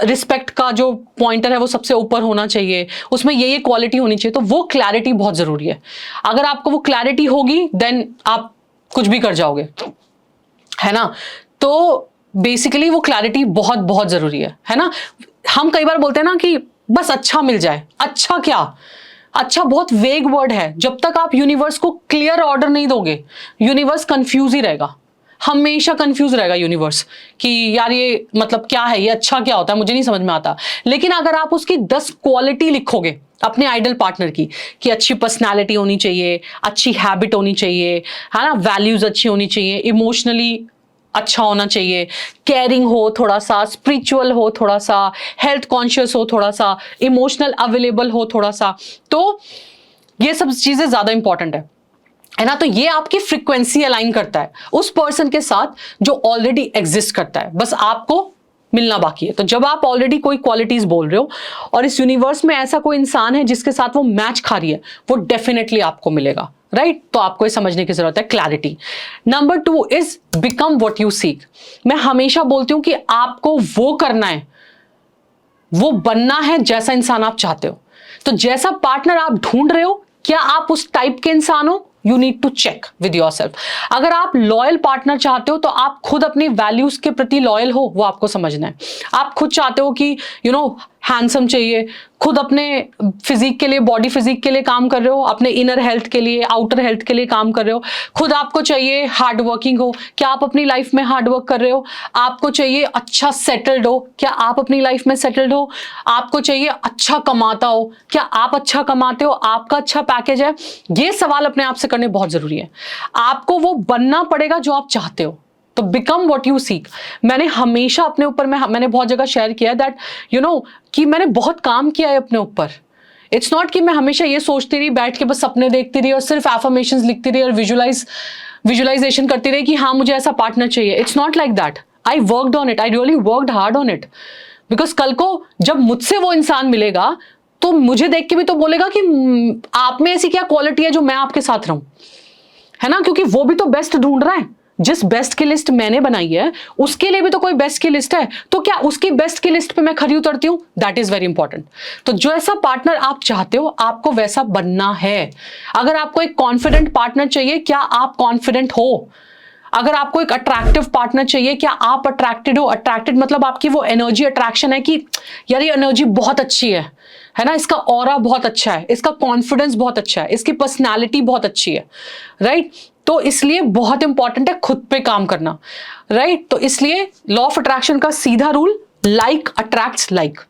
रिस्पेक्ट का जो पॉइंटर है वो सबसे ऊपर होना चाहिए, उसमें ये क्वालिटी होनी चाहिए। तो वो क्लैरिटी बहुत जरूरी है। अगर आपको वो क्लैरिटी होगी देन आप कुछ भी कर जाओगे, है ना। तो बेसिकली वो क्लैरिटी बहुत बहुत जरूरी है ना। हम कई बार बोलते हैं ना कि बस अच्छा मिल जाए। अच्छा क्या? अच्छा बहुत वेग वर्ड है। जब तक आप यूनिवर्स को क्लियर ऑर्डर नहीं दोगे, यूनिवर्स कंफ्यूज ही रहेगा, हमेशा कंफ्यूज रहेगा यूनिवर्स कि यार ये मतलब क्या है, ये अच्छा क्या होता है, मुझे नहीं समझ में आता। लेकिन अगर आप उसकी 10 क्वालिटी लिखोगे अपने आइडल पार्टनर की, कि अच्छी पर्सनालिटी होनी चाहिए, अच्छी हैबिट होनी चाहिए, है ना, वैल्यूज अच्छी होनी चाहिए, इमोशनली अच्छा होना चाहिए, केयरिंग हो थोड़ा सा, स्पिरिचुअल हो थोड़ा सा, हेल्थ कॉन्शियस हो थोड़ा सा, इमोशनल अवेलेबल हो थोड़ा सा, तो ये सब चीजें ज्यादा इंपॉर्टेंट है ना। तो ये आपकी फ्रीक्वेंसी अलाइन करता है उस पर्सन के साथ जो ऑलरेडी एग्जिस्ट करता है, बस आपको मिलना बाकी है। तो जब आप ऑलरेडी कोई क्वालिटीज बोल रहे हो और इस यूनिवर्स में ऐसा कोई इंसान है जिसके साथ वो मैच खा रही है, वो डेफिनेटली आपको मिलेगा, राइट। तो आपको ये समझने की जरूरत है, clarity. Number 2 is become what you seek. मैं हमेशा बोलती हूं कि आपको वो करना है, वो बनना है जैसा इंसान आप चाहते हो। तो जैसा पार्टनर आप ढूंढ रहे हो, क्या आप उस टाइप के इंसान हो? You need to check with yourself. अगर आप लॉयल पार्टनर चाहते हो तो आप खुद अपनी वैल्यूज के प्रति लॉयल हो, वो आपको समझना है। आप खुद चाहते हो कि हैंडसम चाहिए, खुद अपने फिजिक के लिए, बॉडी फिजिक के लिए काम कर रहे हो, अपने इनर हेल्थ के लिए, आउटर हेल्थ के लिए काम कर रहे हो। खुद आपको चाहिए हार्ड वर्किंग हो, क्या आप अपनी लाइफ में हार्ड वर्क कर रहे हो? आपको चाहिए अच्छा सेटल्ड हो, क्या आप अपनी लाइफ में सेटल्ड हो? आपको चाहिए अच्छा कमाता हो, क्या आप अच्छा कमाते हो, आपका अच्छा पैकेज है? ये सवाल अपने आप से करने बहुत जरूरी है। आपको वो बनना पड़ेगा जो आप चाहते हो। तो बिकम व्हाट यू सीक। मैंने हमेशा अपने ऊपर मैंने बहुत जगह शेयर किया है दैट कि मैंने बहुत काम किया है अपने ऊपर। इट्स नॉट कि मैं हमेशा ये सोचती रही, बैठ के बस सपने देखती रही और सिर्फ एफर्मेशंस लिखती रही और विजुलाइजेशन करती रही कि हाँ मुझे ऐसा पार्टनर चाहिए। It's not like that. I worked on it, I really worked hard on it. Because कल को जब मुझसे वो इंसान मिलेगा तो मुझे देख के भी तो बोलेगा कि आप में ऐसी क्या क्वालिटी है जो मैं आपके साथ रहूं, है ना। क्योंकि वो भी तो बेस्ट ढूंढ रहा है। जिस बेस्ट की लिस्ट मैंने बनाई है उसके लिए भी तो कोई बेस्ट की लिस्ट है। तो क्या उसकी बेस्ट की लिस्ट पे मैं खरी उतरती हूं? That is very important. तो जो ऐसा पार्टनर आप चाहते हो आपको वैसा बनना है। अगर आपको एक कॉन्फिडेंट पार्टनर चाहिए, क्या आप कॉन्फिडेंट हो? अगर आपको एक अट्रैक्टिव पार्टनर चाहिए, क्या आप अट्रैक्टेड हो? अट्रैक्टेड मतलब आपकी वो एनर्जी अट्रैक्शन है कि यार ये एनर्जी बहुत अच्छी है ना, इसका ऑरा बहुत अच्छा है, इसका कॉन्फिडेंस बहुत अच्छा है, इसकी पर्सनालिटी बहुत अच्छी है, राइट। तो इसलिए बहुत इंपॉर्टेंट है खुद पे काम करना, राइट। तो इसलिए लॉ ऑफ अट्रैक्शन का सीधा रूल, लाइक अट्रैक्ट्स लाइक,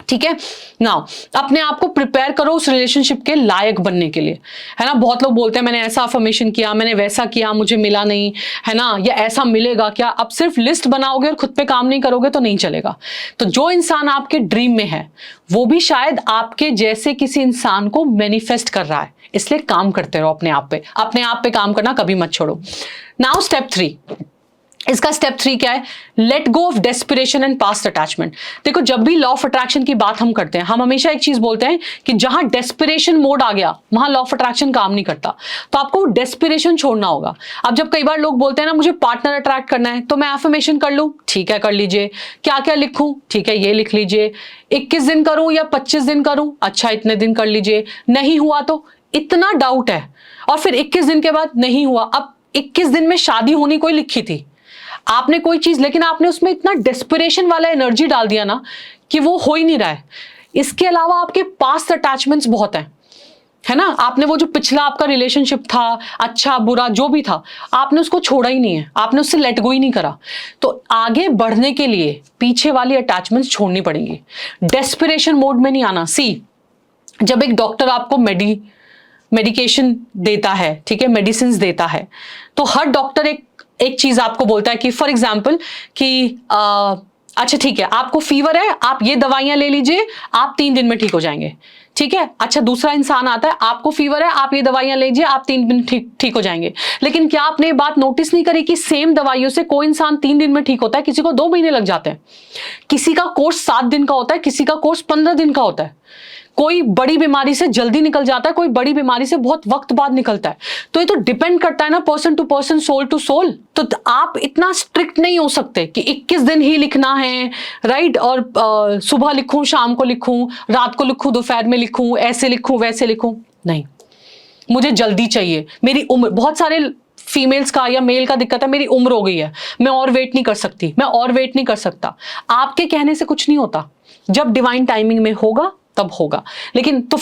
ठीक है। नाउ अपने आप को प्रिपेयर करो उस रिलेशनशिप के लायक बनने के लिए, है ना। बहुत लोग बोलते हैं मैंने ऐसा अफर्मेशन किया, मैंने वैसा किया, मुझे मिला नहीं, है ना, या ऐसा मिलेगा क्या? अब सिर्फ लिस्ट बनाओगे और खुद पे काम नहीं करोगे तो नहीं चलेगा। तो जो इंसान आपके ड्रीम में है वो भी शायद आपके जैसे किसी इंसान को मैनिफेस्ट कर रहा है। इसलिए काम करते रहो अपने आप पे काम करना कभी मत छोड़ो। नाउ स्टेप 3, इसका स्टेप 3 क्या है? Let go of desperation and past attachment. देखो, जब भी लॉ ऑफ अट्रैक्शन की बात हम करते हैं, हम हमेशा एक चीज बोलते हैं कि जहां डेस्पिरेशन मोड आ गया वहां लॉ ऑफ अट्रैक्शन काम नहीं करता। तो आपको डेस्पिरेशन छोड़ना होगा। अब जब कई बार लोग बोलते हैं ना मुझे पार्टनर अट्रैक्ट करना है, तो मैं एफर्मेशन कर लूं, ठीक है कर लीजिए। क्या क्या लिखूं, ठीक है ये लिख लीजिए। 21 दिन करूं या 25 दिन करूं, अच्छा इतने दिन कर लीजिए। नहीं हुआ तो इतना डाउट है, और फिर 21 दिन के बाद नहीं हुआ। अब 21 दिन में शादी होनी कोई लिखी थी, आपने कोई चीज, लेकिन आपने उसमें इतना डेस्पिरेशन वाला एनर्जी डाल दिया ना कि वो हो ही नहीं रहा है। इसके अलावा आपके पास्ट अटैचमेंट्स बहुत हैं, है ना। आपने वो जो पिछला आपका रिलेशनशिप था, अच्छा बुरा जो भी था, आपने उसको छोड़ा ही नहीं है, आपने उससे लेट गो ही नहीं करा। तो आगे बढ़ने के लिए पीछे वाली अटैचमेंट्स छोड़नी पड़ेंगी, डेस्पिरेशन मोड में नहीं आना। सी, जब एक डॉक्टर आपको मेडिकेशन देता है, ठीक है, मेडिसिन देता है, तो हर डॉक्टर एक चीज आपको बोलता है कि फॉर एग्जाम्पल कि अच्छा ठीक है आपको फीवर है, आप ये दवाइयां ले लीजिए, आप 3 दिन में ठीक हो जाएंगे, ठीक है। अच्छा दूसरा इंसान आता है, आपको फीवर है, आप ये दवाइयां लीजिए, आप 3 दिन ठीक हो जाएंगे। लेकिन क्या आपने ये बात नोटिस नहीं करी कि सेम दवाइयों से कोई इंसान 3 दिन में ठीक होता है, किसी को 2 महीने लग जाते हैं, किसी का कोर्स 7 दिन का होता है, किसी का कोर्स 15 दिन का होता है। कोई बड़ी बीमारी से जल्दी निकल जाता है, कोई बड़ी बीमारी से बहुत वक्त बाद निकलता है। तो ये तो डिपेंड करता है ना person to person, soul to soul. तो आप इतना स्ट्रिक्ट नहीं हो सकते कि 21 दिन ही लिखना है, राइट, और सुबह लिखूं, शाम को लिखूं, रात को लिखूं, दोपहर में लिखूं, ऐसे लिखूं वैसे लिखूं। नहीं, मुझे जल्दी चाहिए, मेरी उम्र, बहुत सारे फीमेल्स का या मेल का दिक्कत है, मेरी उम्र हो गई है, मैं और वेट नहीं कर सकती, मैं और वेट नहीं कर सकता। आपके कहने से कुछ नहीं होता, जब डिवाइन टाइमिंग में होगा तब होगा। लेकिन तो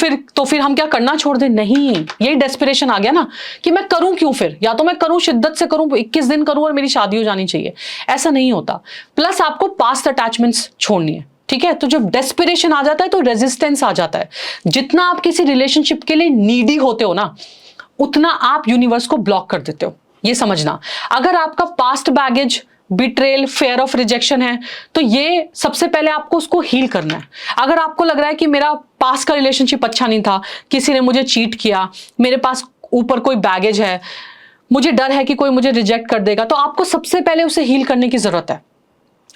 फिर हम क्या करना छोड़ दें? नहीं, यही डेस्पिरेशन आ गया ना कि मैं करूं क्यों फिर, या तो मैं करूं शिद्दत से करूं, 21 दिन करूं और मेरी शादी हो जानी चाहिए, ऐसा नहीं होता। प्लस आपको पास्ट अटैचमेंट्स छोड़नी है, ठीक है। तो जब डेस्पिरेशन आ जाता है तो रेजिस्टेंस आ जाता है। जितना आप किसी रिलेशनशिप के लिए नीडी होते हो ना, उतना आप यूनिवर्स को ब्लॉक कर देते हो, ये समझना। अगर आपका past baggage betrayal, fair of rejection है, तो ये सबसे पहले आपको उसको हील करना है। अगर आपको लग रहा है कि मेरा पास्ट का रिलेशनशिप अच्छा नहीं था, किसी ने मुझे चीट किया, मेरे पास ऊपर कोई बैगेज है, मुझे डर है कि कोई मुझे रिजेक्ट कर देगा, तो आपको सबसे पहले उसे हील करने की जरूरत है।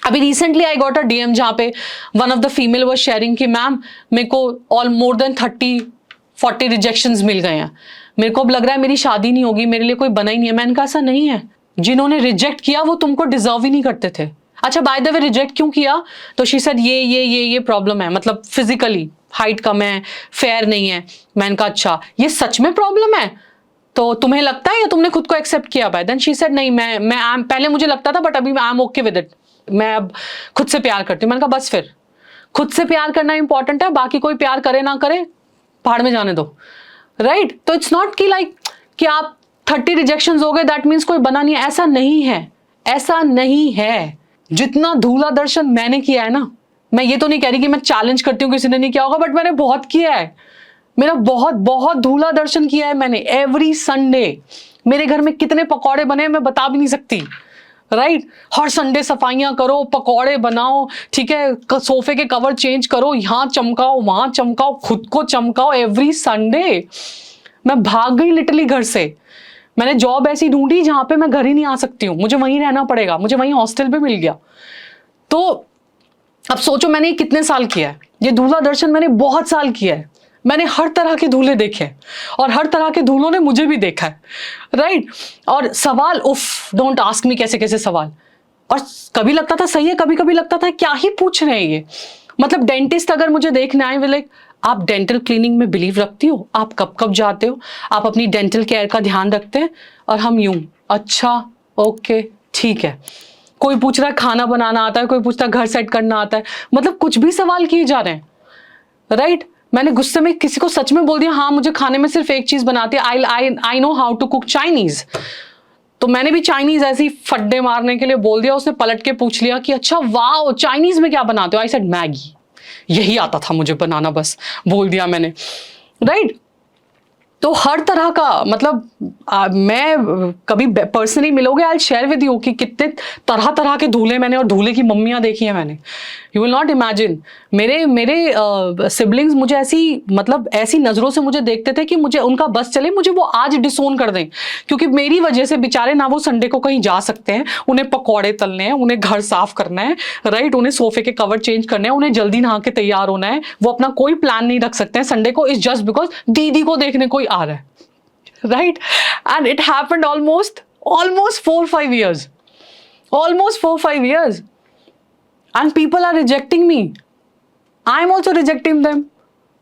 अभी recently I got a DM जहां पे one of the female was sharing कि मैम मेरे को ऑल मोर देन 30-40 रिजेक्शंस मिल गए हैं, मेरे को अब लग रहा है मेरी शादी नहीं होगी, मेरे लिए कोई बना ही नहीं है। मैंने कहा ऐसा नहीं है, जिन्होंने रिजेक्ट किया वो तुमको डिजर्व ही नहीं करते थे। अच्छा बाय द वे रिजेक्ट क्यों किया? तो शी सेड ये प्रॉब्लम है, मतलब फिजिकली हाइट कम है, फेयर नहीं है। मैंने कहा अच्छा ये सच में प्रॉब्लम है, तो तुम्हें लगता है या तुमने खुद को एक्सेप्ट किया? बाय देन शी सेड नहीं, मैं पहले मुझे लगता था बट अभी I am okay with it, मैं अब खुद से प्यार करती हूँ। मैंने कहा बस फिर खुद से प्यार करना इंपॉर्टेंट है, बाकी कोई प्यार करे ना करे पहाड़ में जाने दो, राइट। तो इट्स नॉट कि लाइक कि आप 30 रिजेक्शंस हो गए दैट मीन्स कोई बना नहीं है, ऐसा नहीं है, ऐसा नहीं है। जितना धूला दर्शन मैंने किया है ना, मैं ये तो नहीं कह रही कि मैं चैलेंज करती हूँ किसी ने नहीं किया होगा, बट मैंने बहुत किया है, मेरा बहुत बहुत धूला दर्शन किया है मैंने। एवरी संडे मेरे घर में कितने पकौड़े बने मैं बता भी नहीं सकती, राइट। हर संडे सफाइयां करो, पकौड़े बनाओ, ठीक है, सोफे के कवर चेंज करो, यहां चमकाओ वहां चमकाओ, खुद को चमकाओ। एवरी संडे मैं भाग गई लिटरली घर से। मैंने जॉब ऐसी ढूंढी जहां पे मैं घर ही नहीं आ सकती हूँ, मुझे वहीं रहना पड़ेगा, मुझे वहीं हॉस्टल भी मिल गया। तो अब सोचो मैंने ये कितने साल किया है, ये धूला दर्शन मैंने बहुत साल किया है। मैंने हर तरह के धूले देखे और हर तरह के धूलों ने मुझे भी देखा है, राइट। और सवाल, उफ डोंट आस्क मी कैसे कैसे सवाल। और कभी लगता था सही है, कभी कभी लगता था क्या ही पूछ रहे हैं ये। मतलब डेंटिस्ट अगर मुझे देखने आए, वे लाइक आप डेंटल क्लीनिंग में बिलीव रखती हो, आप कब कब जाते हो, आप अपनी डेंटल केयर का ध्यान रखते हैं? और हम यूं अच्छा ओके ठीक है। कोई पूछ रहा है खाना बनाना आता है, कोई पूछता है घर सेट करना आता है, मतलब कुछ भी सवाल किए जा रहे हैं, राइट। मैंने गुस्से में किसी को सच में बोल दिया हाँ मुझे खाने में सिर्फ एक चीज बनाती है, I know how to cook Chinese. तो मैंने भी चाइनीज ऐसी फड्डे मारने के लिए बोल दिया, उसने पलट के पूछ लिया कि अच्छा वाह चाइनीज में क्या बनाते हो? आई सेड मैगी, यही आता था मुझे बनाना, बस बोल दिया मैंने, राइट। तो हर तरह का मतलब मैं कभी पर्सनली मिलोगे, आई शेयर विद यू कि कितने तरह तरह के दूल्हे मैंने और दूल्हे की मम्मियाँ देखी हैं मैंने। You will not imagine. मेरे मेरे सिबलिंग्स मुझे ऐसी मतलब ऐसी नज़रों से मुझे देखते थे कि मुझे उनका बस चले, मुझे वो आज डिसोन कर दें, क्योंकि मेरी वजह से बेचारे ना वो संडे को कहीं जा सकते हैं, उन्हें पकौड़े तलने हैं, उन्हें घर साफ करना है, राइट, उन्हें सोफे के कवर चेंज करने हैं, उन्हें जल्दी नहा के तैयार होना है, वो अपना कोई प्लान नहीं रख सकते हैं संडे को, इज जस्ट बिकॉज दीदी को देखने कोई आ रहा है, right. And it happened almost 4-5 years, almost 4-5 years, and people are rejecting me. I am also rejecting them,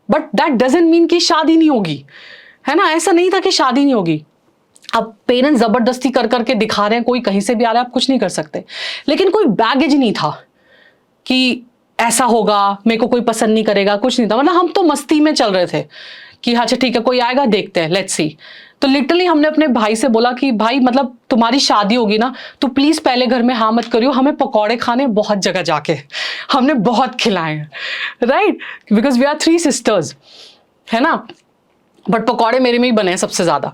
but that doesn't mean कि शादी नहीं होगी, है ना। ऐसा नहीं था कि शादी नहीं होगी। अब पेरेंट्स जबरदस्ती कर करके दिखा रहे हैं, कोई कहीं से भी आ रहा है, आप कुछ नहीं कर सकते, लेकिन कोई बैगेज नहीं था कि ऐसा होगा, मेरे को कोई पसंद नहीं करेगा, कुछ नहीं था। मतलब हम तो मस्ती में चल रहे थे कि अच्छा ठीक है, कोई आएगा, देखते हैं, लेट्स सी। तो लिटरली हमने अपने भाई से बोला कि भाई मतलब तुम्हारी शादी होगी ना, तो प्लीज पहले घर में हाँ मत करियो, हमें पकौड़े खाने बहुत जगह जाके, हमने बहुत खिलाए हैं, right, because we are 3 sisters, है ना। बट पकौड़े मेरे में ही बने हैं सबसे ज्यादा,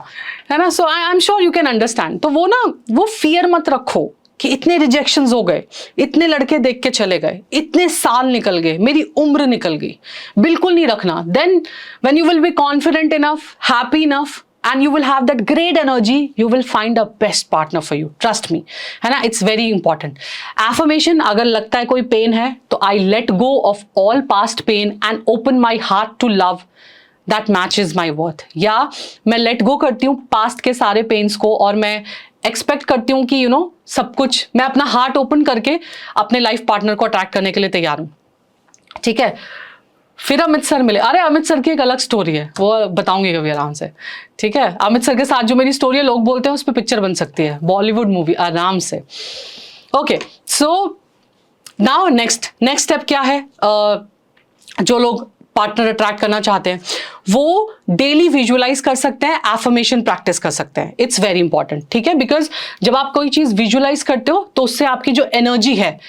है ना। So I am sure you can understand. तो वो ना, वो फियर मत रखो कि इतने रिजेक्शंस हो गए, इतने लड़के देख के चले गए, इतने साल निकल गए, मेरी उम्र निकल गई, बिल्कुल नहीं रखना। Then when you will be confident enough, happy enough, and you will have that great energy, you will find a best partner for you, trust me, है ना। It's very important. Affirmation, अगर लगता है कोई पेन है तो I let go of all past pain and open my heart to love that matches my worth. या मैं let go करती हूँ past के सारे पेन्स को और मैं एक्सपेक्ट करती हूँ कि सब कुछ, मैं अपना हार्ट ओपन करके अपने लाइफ पार्टनर को अट्रैक्ट करने के लिए तैयार हूँ, ठीक है। फिर अमित सर मिले। अरे अमित सर की एक अलग स्टोरी है, वो बताऊंगी कभी आराम से, ठीक है। अमित सर के साथ जो मेरी स्टोरी है, लोग बोलते हैं उस पर पिक्चर बन सकती है, बॉलीवुड मूवी आराम से। Okay, so now next step क्या है। जो लोग पार्टनर अट्रैक्ट करना चाहते हैं वो डेली विजुअलाइज कर सकते हैं, एफर्मेशन प्रैक्टिस कर सकते हैं। इट्स वेरी इंपॉर्टेंट, ठीक है, बिकॉज जब आप कोई चीज विजुअलाइज करते हो तो उससे आपकी जो एनर्जी है,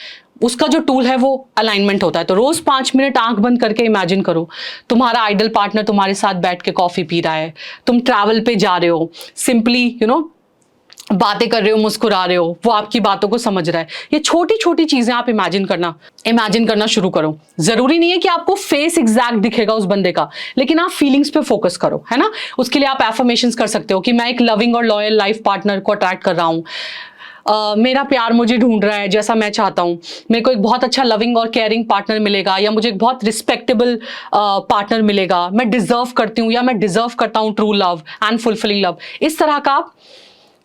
उसका जो टूल है वो अलाइनमेंट होता है। तो रोज 5 मिनट आंख बंद करके इमेजिन करो तुम्हारा आइडल पार्टनर तुम्हारे साथ बैठ के कॉफी पी रहा है, तुम ट्रैवल पे जा रहे हो, सिंपली बातें कर रहे हो, मुस्कुरा रहे हो, वो आपकी बातों को समझ रहा है। ये छोटी छोटी चीजें आप इमेजिन करना शुरू करो। जरूरी नहीं है कि आपको फेस एग्जैक्ट दिखेगा उस बंदे का, लेकिन आप फीलिंग्स पे फोकस करो, है ना। उसके लिए आप एफर्मेशंस कर सकते हो कि मैं एक लविंग और लॉयल लाइफ पार्टनर को अट्रैक्ट कर रहा हूँ, मेरा प्यार मुझे ढूंढ रहा है जैसा मैं चाहता हूँ, मेरे को एक बहुत अच्छा लविंग और केयरिंग पार्टनर मिलेगा, या मुझे एक बहुत रिस्पेक्टेबल पार्टनर मिलेगा, मैं डिजर्व करती हूँ या मैं डिजर्व करता हूँ true love and fulfilling love. इस तरह का आप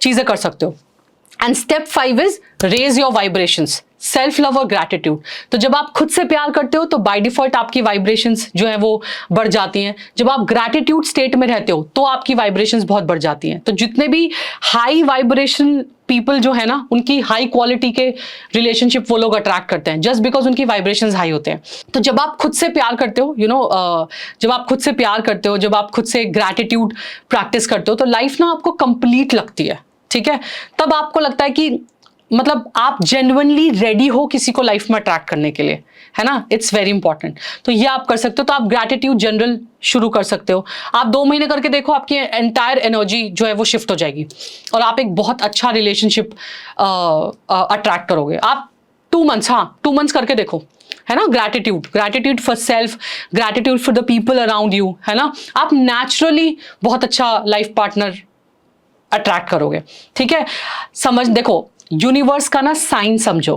चीजें कर सकते हो। And step 5 is raise your vibrations, self love और ग्रैटिट्यूड। तो जब आप खुद से प्यार करते हो तो बाय डिफॉल्ट आपकी वाइब्रेशंस जो है वो बढ़ जाती हैं। जब आप ग्रैटिट्यूड स्टेट में रहते हो तो आपकी वाइब्रेशंस बहुत बढ़ जाती हैं। तो जितने भी हाई वाइब्रेशन पीपल जो है ना, उनकी हाई क्वालिटी के रिलेशनशिप वो लोग अट्रैक्ट करते हैं, जस्ट बिकॉज उनकी वाइब्रेशंस हाई होते हैं। तो जब आप खुद से प्यार करते हो, जब आप खुद से प्यार करते हो, जब आप खुद से ग्रैटिट्यूड प्रैक्टिस करते हो, तो लाइफ ना आपको कंप्लीट लगती है, ठीक है। तब आपको लगता है कि मतलब आप जेन्युइनली रेडी हो किसी को लाइफ में अट्रैक्ट करने के लिए, है ना। It's very important. तो ये आप कर सकते हो। तो आप ग्रैटिट्यूड जनरल शुरू कर सकते हो। आप 2 महीने करके देखो, आपकी एंटायर एनर्जी जो है वो शिफ्ट हो जाएगी और आप एक बहुत अच्छा रिलेशनशिप अट्रैक्ट करोगे। आप 2 मंथ्स करके देखो, है ना। Gratitude for self, gratitude for the people around you, है ना। आप नेचुरली बहुत अच्छा लाइफ पार्टनर अट्रैक्ट करोगे, ठीक है। देखो यूनिवर्स का ना साइन समझो।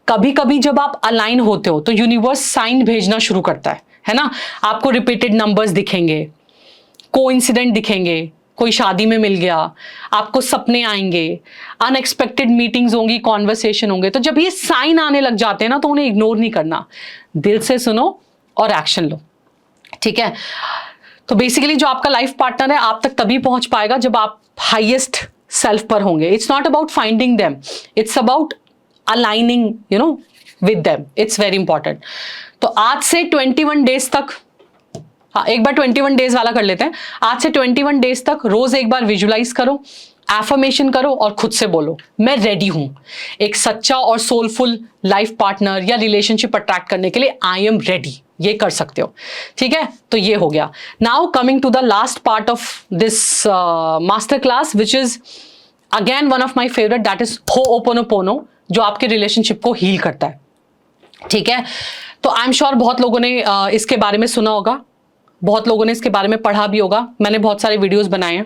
कभी कभी जब आप अलाइन होते हो तो यूनिवर्स साइन भेजना शुरू करता है ना। आपको रिपीटेड नंबर्स दिखेंगे, कोइंसिडेंट दिखेंगे, कोई शादी में मिल गया, आपको सपने आएंगे, अनएक्सपेक्टेड मीटिंग्स होंगी, कॉन्वर्सेशन होंगे। तो जब ये साइन आने लग जाते हैं ना, तो उन्हें इग्नोर नहीं करना, दिल से सुनो और एक्शन लो, ठीक है। तो बेसिकली जो आपका लाइफ पार्टनर है आप तक तभी पहुंच पाएगा जब आप हाईएस्ट सेल्फ पर होंगे। It's not about finding them, it's about aligning with them. It's very important. तो आज से 21 डेज तक, हाँ एक बार 21 डेज वाला कर लेते हैं। आज से 21 डेज तक रोज एक बार विजुलाइज करो, एफर्मेशन करो और खुद से बोलो मैं रेडी हूं एक सच्चा और सोलफुल लाइफ पार्टनर या रिलेशनशिप अट्रैक्ट करने के लिए। I am ready. ये कर सकते हो, ठीक है। तो ये हो गया। Now coming to the last part of this master class which is again one of my favourite, that is ho'oponopono, जो आपके रिलेशनशिप को हील करता है, ठीक है। तो आई एम श्योर बहुत लोगों ने इसके बारे में सुना होगा, बहुत लोगों ने इसके बारे में पढ़ा भी होगा, मैंने बहुत सारे वीडियोस बनाए हैं।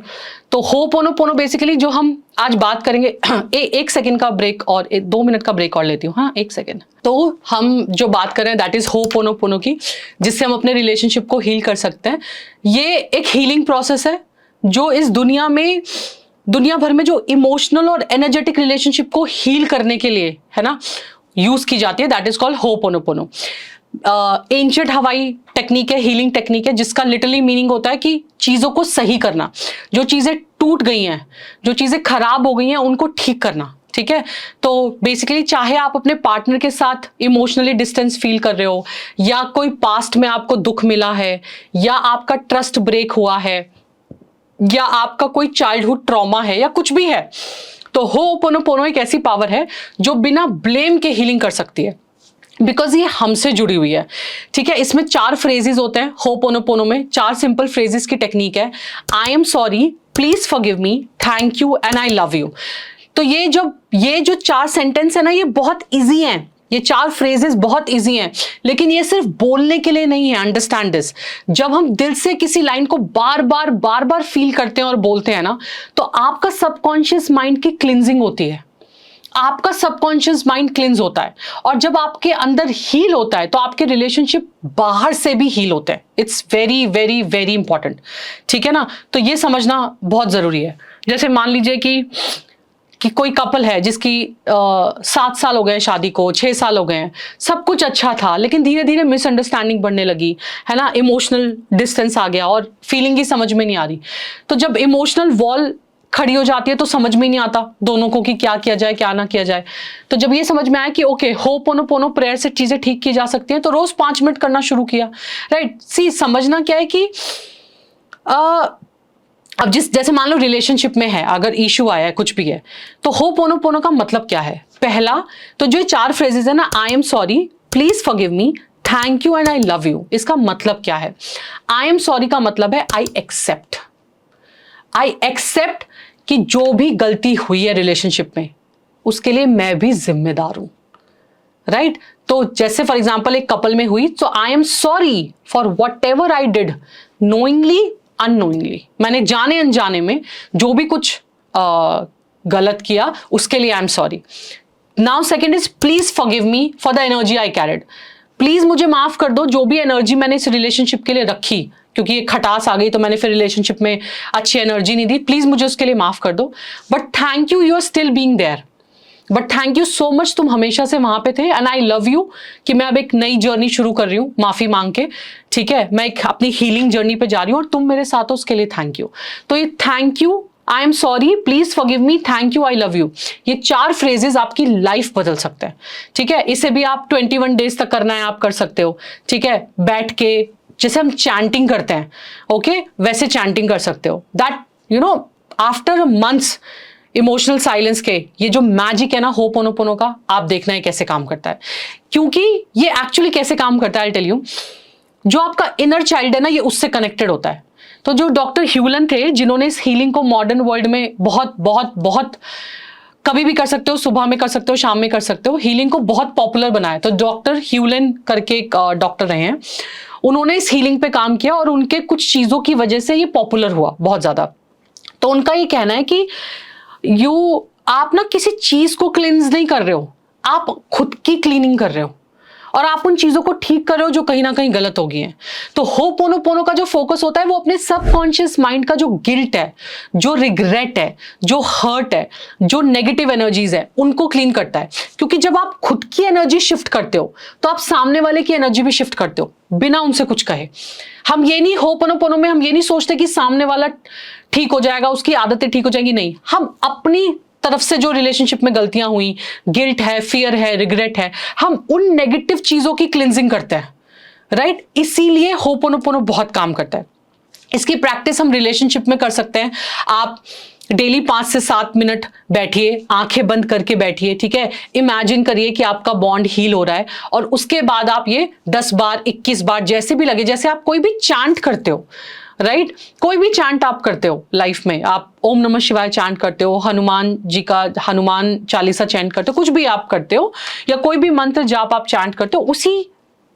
तो होओपोनोपोनो बेसिकली जो हम आज बात करेंगे एक सेकंड का ब्रेक और 2 मिनट का ब्रेक और लेती हूँ, हाँ 1 सेकंड। तो हम जो बात कर रहे हैं दैट इज होओपोनोपोनो की, जिससे हम अपने रिलेशनशिप को हील कर सकते हैं। ये एक हीलिंग प्रोसेस है जो इस दुनिया भर में जो इमोशनल और एनर्जेटिक रिलेशनशिप को हील करने के लिए, है ना, यूज की जाती है। That is called ho'oponopono. Ancient Hawaii technique है, हीलिंग टेक्निक है, जिसका लिटरली मीनिंग होता है कि चीजों को सही करना, जो चीजें टूट गई हैं, जो चीजें खराब हो गई हैं, उनको ठीक करना, ठीक है। तो बेसिकली चाहे आप अपने पार्टनर के साथ इमोशनली डिस्टेंस फील कर रहे हो, या कोई पास्ट में आपको दुख मिला है, या आपका ट्रस्ट ब्रेक हुआ है, या आपका कोई चाइल्डहुड ट्रॉमा है, या कुछ भी है, तो होओपोनोपोनो एक ऐसी पावर है जो बिना ब्लेम के हीलिंग कर सकती है, बिकॉज ये हमसे जुड़ी हुई है, ठीक है। इसमें 4 फ्रेजेस होते हैं होओपोनोपोनो में, 4 सिंपल फ्रेजेस की टेक्निक है। I am sorry, please forgive me, thank you and I love you. तो ये जो 4 सेंटेंस है ना, ये बहुत इजी हैं, ये 4 फ्रेजेस बहुत इजी हैं, लेकिन ये सिर्फ बोलने के लिए नहीं है। अंडरस्टैंड दिस, जब हम दिल से किसी लाइन को बार बार फील करते हैं और बोलते हैं ना, तो आपका सबकॉन्शियस माइंड की क्लिनजिंग होती है, आपका सबकॉन्शियस माइंड क्लिंज होता है, और जब आपके अंदर हील होता है तो आपके रिलेशनशिप बाहर से भी हील होते हैं। It's very very very important, ठीक है ना। तो ये समझना बहुत जरूरी है। जैसे मान लीजिए कि कोई कपल है जिसकी 7 साल हो गए शादी को, 6 साल हो गए हैं, सब कुछ अच्छा था, लेकिन धीरे धीरे मिसअंडरस्टैंडिंग बढ़ने लगी, है ना, इमोशनल डिस्टेंस आ गया और फीलिंग ही समझ में नहीं आ रही। तो जब इमोशनल वॉल खड़ी हो जाती है तो समझ में नहीं आता दोनों को कि क्या किया जाए क्या ना किया जाए। तो जब ये समझ में आया कि ओके, होओपोनोपोनो प्रेयर से चीजें ठीक की जा सकती हैं, तो रोज 5 मिनट करना शुरू किया, राइट। सी समझना क्या है कि अब जैसे मान लो रिलेशनशिप में है, अगर इश्यू आया है, कुछ भी है, तो होओपोनोपोनो का मतलब क्या है। पहला तो जो 4 फ्रेजेस है ना, आई am sorry, please forgive me, thank you and I love you, इसका मतलब क्या है। आई एम सॉरी का मतलब है आई एक्सेप्ट कि जो भी गलती हुई है रिलेशनशिप में, उसके लिए मैं भी जिम्मेदार हूं, राइट। तो जैसे फॉर एग्जांपल एक कपल में हुई, तो आई am sorry for what ever I did, knowingly unknowingly, मैंने जाने अनजाने में जो भी कुछ गलत किया, उसके लिए आई am sorry. Now second is please forgive me for the energy I carried, please मुझे माफ कर दो जो भी एनर्जी मैंने इस रिलेशनशिप के लिए रखी, क्योंकि ये खटास आ गई तो मैंने फिर रिलेशनशिप में अच्छी एनर्जी नहीं दी, प्लीज मुझे उसके लिए माफ कर दो। But thank you, you are still being there, but thank you so much, तुम हमेशा से वहां पे थे, एंड आई लव यू कि मैं अब एक नई जर्नी शुरू कर रही हूँ माफी मांग के, ठीक है, मैं एक अपनी हीलिंग जर्नी पे जा रही हूँ और तुम मेरे साथ हो, उसके लिए थैंक यू। तो ये thank you, I am sorry, please forgive me, thank you, I love you, ये 4 फ्रेजेस आपकी लाइफ बदल सकते हैं, ठीक है। इसे भी आप 21 डेज तक करना है, आप कर सकते हो, ठीक है, बैठ के जैसे हम चैंटिंग करते हैं, ओके, वैसे चैंटिंग कर सकते हो। That you know after months emotional silence के, ये जो मैजिक है ना होओपोनोपोनो का, आप देखना है कैसे काम करता है। क्योंकि ये एक्चुअली कैसे काम करता है, आई टेल यू, जो आपका इनर चाइल्ड है ना, ये उससे कनेक्टेड होता है। तो जो डॉक्टर ह्यूलन थे, जिन्होंने इस हीलिंग को मॉडर्न वर्ल्ड में बहुत कभी भी कर सकते हो, सुबह में कर सकते हो, शाम में कर सकते हो, हीलिंग को बहुत पॉपुलर बनाया। तो डॉक्टर ह्यूलन करके एक डॉक्टर रहे हैं, उन्होंने इस हीलिंग पे काम किया और उनके कुछ चीजों की वजह से ये पॉपुलर हुआ बहुत ज्यादा। तो उनका ये कहना है कि आप ना किसी चीज को क्लींस नहीं कर रहे हो, आप खुद की क्लीनिंग कर रहे हो, और आप उन चीजों को ठीक कर रहे हो जो कहीं ना कहीं गलत हो गई हैं। तो होओपोनोपोनो का जो फोकस होता है, वो अपने सबकॉन्शियस माइंड का जो गिल्ट है, जो रिग्रेट है, जो हर्ट है, जो नेगेटिव एनर्जीज है, उनको क्लीन करता है। क्योंकि जब आप खुद की एनर्जी शिफ्ट करते हो, तो आप सामने वाले की एनर्जी भी शिफ्ट करते हो बिना उनसे कुछ कहे। हम ये नहीं, होओपोनोपोनो में हम ये नहीं सोचते कि सामने वाला ठीक हो जाएगा, उसकी आदतें ठीक हो जाएंगी, नहीं, हम अपनी तरफ से जो रिलेशनशिप में गलतियां हुई, गिल्ट है, फियर है, रिग्रेट है, हम उन नेगेटिव चीजों की क्लिंजिंग करते हैं, राइट। इसीलिए होओपोनोपोनो बहुत काम करता है। इसकी प्रैक्टिस हम रिलेशनशिप में कर सकते हैं। आप डेली 5 से 7 मिनट बैठिए, आंखें बंद करके बैठिए, ठीक है। इमेजिन करिए कि आपका बॉन्ड हील हो रहा है, और उसके बाद आप ये 10 बार 21 बार जैसे भी लगे, जैसे आप कोई भी चांट करते हो, राइट कोई भी चांट आप करते हो लाइफ में, आप ओम नमः शिवाय चांट करते हो, हनुमान जी का हनुमान चालीसा चैंट करते हो, कुछ भी आप करते हो, या कोई भी मंत्र जाप आप चांट करते हो, उसी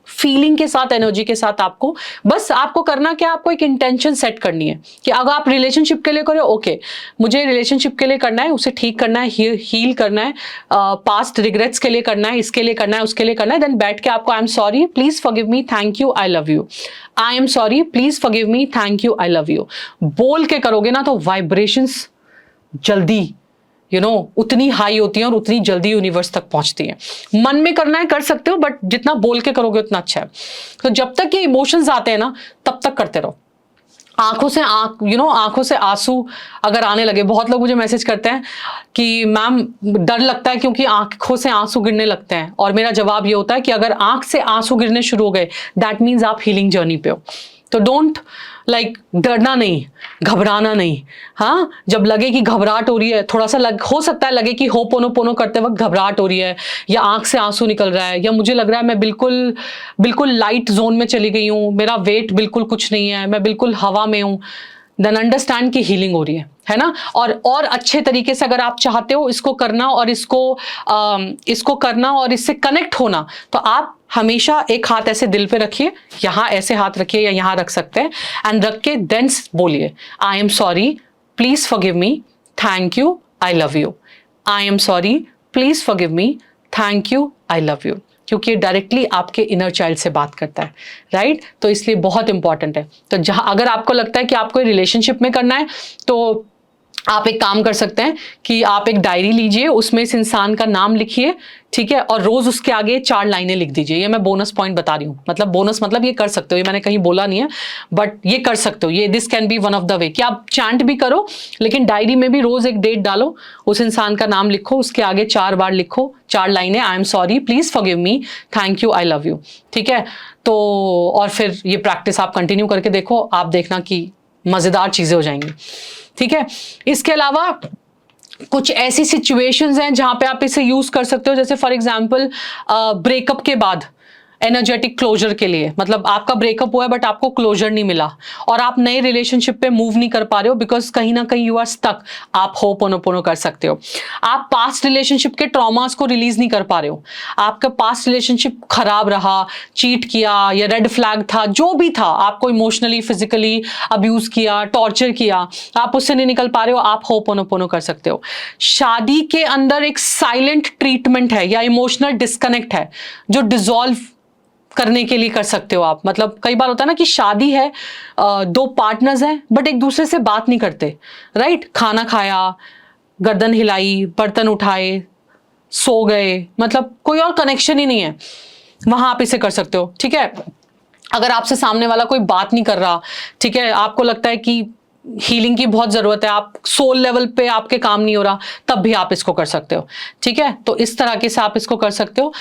फीलिंग के साथ, एनर्जी के साथ आपको, बस आपको करना क्या, आपको एक इंटेंशन सेट करनी है कि अगर आप रिलेशनशिप के लिए करो, ओके मुझे रिलेशनशिप के लिए करना है, उसे ठीक करना है, हील करना है, पास्ट रिग्रेट्स के लिए करना है, इसके लिए करना है, उसके लिए करना है, देन बैठ के आपको आई am sorry please forgive me, thank you, I love you, I am sorry please forgive me, thank you, I love you बोल के करोगे ना, तो वाइब्रेशंस जल्दी उतनी हाई होती है और उतनी जल्दी यूनिवर्स तक पहुंचती है। मन में करना है कर सकते हो, बट जितना बोल के करोगे उतना अच्छा है। तो जब तक ये इमोशंस आते हैं ना, तब तक करते रहो। आंखों से आंसू अगर आने लगे, बहुत लोग मुझे मैसेज करते हैं कि मैम डर लगता है क्योंकि आंखों से आंसू गिरने लगते हैं, और मेरा जवाब ये होता है कि अगर आंख से आंसू गिरने शुरू हो गए, दैट मीन्स आप हीलिंग जर्नी पे हो। तो डोंट डरना नहीं, घबराना नहीं। हाँ, जब लगे कि घबराहट हो रही है, थोड़ा सा हो सकता है लगे कि होपोनोपोनो करते वक्त घबराहट हो रही है, या आंख से आंसू निकल रहा है, या मुझे लग रहा है मैं बिल्कुल बिल्कुल लाइट जोन में चली गई हूँ, मेरा वेट बिल्कुल कुछ नहीं है, मैं बिल्कुल हवा में हूँ, देन अंडरस्टैंड की हीलिंग हो रही है ना। और अच्छे तरीके से अगर आप चाहते हो इसको करना, और इसको करना और इससे कनेक्ट होना, तो आप हमेशा एक हाथ ऐसे दिल पे रखिए, यहाँ ऐसे हाथ रखिए या यहाँ रख सकते हैं, एंड रख के देन बोलिए आई am sorry please forgive me, thank you, I love you, I am sorry please forgive me, thank you, I love you, क्योंकि ये डायरेक्टली आपके इनर चाइल्ड से बात करता है, राइट। तो इसलिए बहुत इंपॉर्टेंट है। तो जहां अगर आपको लगता है कि आपको रिलेशनशिप में करना है, तो आप एक काम कर सकते हैं कि आप एक डायरी लीजिए, उसमें इस इंसान का नाम लिखिए, ठीक है, और रोज उसके आगे 4 लाइनें लिख दीजिए। ये मैं बोनस पॉइंट बता रही हूँ, मतलब बोनस मतलब ये कर सकते हो, ये मैंने कहीं बोला नहीं है, बट ये कर सकते हो, ये this can be one of the way कि आप चैंट भी करो, लेकिन डायरी में भी रोज एक डेट डालो, उस इंसान का नाम लिखो, उसके आगे 4 बार लिखो, 4 लाइनें, आई am sorry please forgive me, thank you, I love you, ठीक है। तो और फिर ये प्रैक्टिस आप कंटिन्यू करके देखो, आप देखना कि मजेदार चीजें हो जाएंगी, ठीक है। इसके अलावा कुछ ऐसी सिचुएशंस हैं जहां पे आप इसे यूज कर सकते हो, जैसे फॉर एग्जांपल ब्रेकअप के बाद एनर्जेटिक क्लोजर के लिए, मतलब आपका ब्रेकअप हुआ है बट आपको क्लोजर नहीं मिला, और आप नए रिलेशनशिप पे मूव नहीं कर पा रहे हो बिकॉज कहीं ना कहीं यू आर स्टक, आप होपोनोपोनो कर सकते हो। आप पास्ट रिलेशनशिप के ट्रॉमास को रिलीज नहीं कर पा रहे हो, आपका पास्ट रिलेशनशिप खराब रहा, चीट किया या रेड फ्लैग था, जो भी था, आपको इमोशनली फिजिकली अब्यूज किया, टॉर्चर किया, आप उससे नहीं निकल पा रहे हो, आप होपोनोपोनो कर सकते हो। शादी के अंदर एक साइलेंट ट्रीटमेंट है या इमोशनल डिस्कनेक्ट है जो डिसॉल्व करने के लिए कर सकते हो आप। मतलब कई बार होता है ना कि शादी है, 2 पार्टनर्स हैं बट एक दूसरे से बात नहीं करते, राइट, खाना खाया, गर्दन हिलाई, बर्तन उठाए, सो गए, मतलब कोई और कनेक्शन ही नहीं है, वहां आप इसे कर सकते हो, ठीक है। अगर आपसे सामने वाला कोई बात नहीं कर रहा, ठीक है, आपको लगता है कि हीलिंग की बहुत जरूरत है, आप सोल लेवल पे आपके काम नहीं हो रहा, तब भी आप इसको कर सकते हो, ठीक है। तो इस तरह से आप इसको कर सकते हो।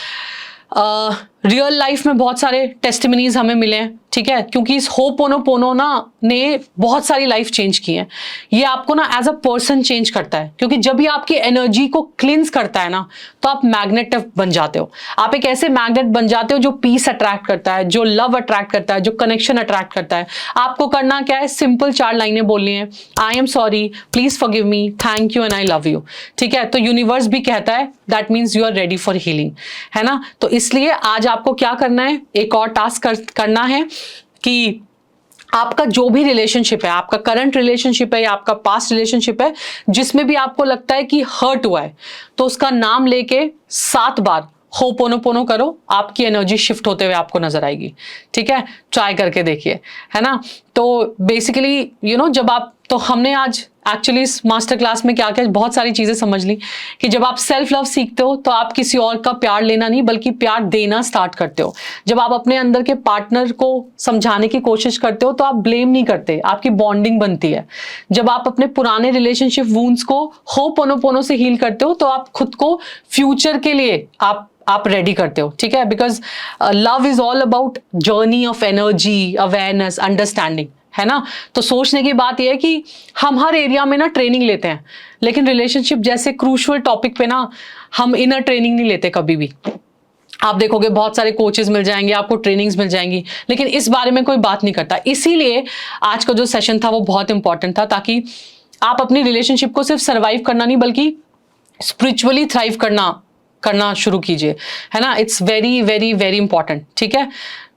रियल लाइफ में बहुत सारे टेस्टिमनीज हमें मिले हैं, ठीक है, क्योंकि इस होपोनोपोनो ना ने बहुत सारी लाइफ चेंज की है। ये आपको ना एज अ पर्सन चेंज करता है, क्योंकि जब भी आपकी एनर्जी को क्लींस करता है ना, तो आप मैग्नेट बन जाते हो। आप एक ऐसे मैग्नेट बन जाते हो जो पीस अट्रैक्ट करता है, जो लव अट्रैक्ट करता है, जो कनेक्शन अट्रैक्ट करता है। आपको करना क्या है, सिंपल 4 लाइनें बोलनी है, I am sorry please forgive me, thank you and I love you, ठीक है। तो यूनिवर्स भी कहता है that means you are ready for healing, है ना। तो इसलिए आज आपको क्या करना है, एक और टास्क करना है कि आपका जो भी रिलेशनशिप है, आपका करंट रिलेशनशिप है या आपका पास्ट रिलेशनशिप है, जिसमें भी आपको लगता है कि हर्ट हुआ है, तो उसका नाम लेके 7 बार होपोनोपोनो करो, आपकी एनर्जी शिफ्ट होते हुए आपको नजर आएगी, ठीक है। ट्राई करके देखिए, है ना। तो बेसिकली जब आप, तो हमने आज एक्चुअली इस मास्टर क्लास में क्या क्या बहुत सारी चीजें समझ ली कि जब आप सेल्फ लव सीखते हो तो आप किसी और का प्यार लेना नहीं बल्कि प्यार देना स्टार्ट करते हो। जब आप अपने अंदर के पार्टनर को समझाने की कोशिश करते हो तो आप ब्लेम नहीं करते, आपकी बॉन्डिंग बनती है। जब आप अपने पुराने रिलेशनशिप वूंड्स को होपोनोपोनो से हील करते हो तो आप खुद को फ्यूचर के लिए आप रेडी करते हो, ठीक है। Because love is all about journey of energy, awareness, understanding, है ना। तो सोचने की बात यह है कि हम हर एरिया में ना ट्रेनिंग लेते हैं, लेकिन रिलेशनशिप जैसे क्रूशियल टॉपिक पे ना हम इनर ट्रेनिंग नहीं लेते कभी भी। आप देखोगे बहुत सारे कोचेस मिल जाएंगे, आपको ट्रेनिंग्स मिल जाएंगी, लेकिन इस बारे में कोई बात नहीं करता। इसीलिए आज का जो सेशन था वो बहुत इंपॉर्टेंट था, ताकि आप अपनी रिलेशनशिप को सिर्फ सर्वाइव करना नहीं बल्कि स्पिरिचुअली थ्राइव करना शुरू कीजिए, है ना। It's very very very important, ठीक है।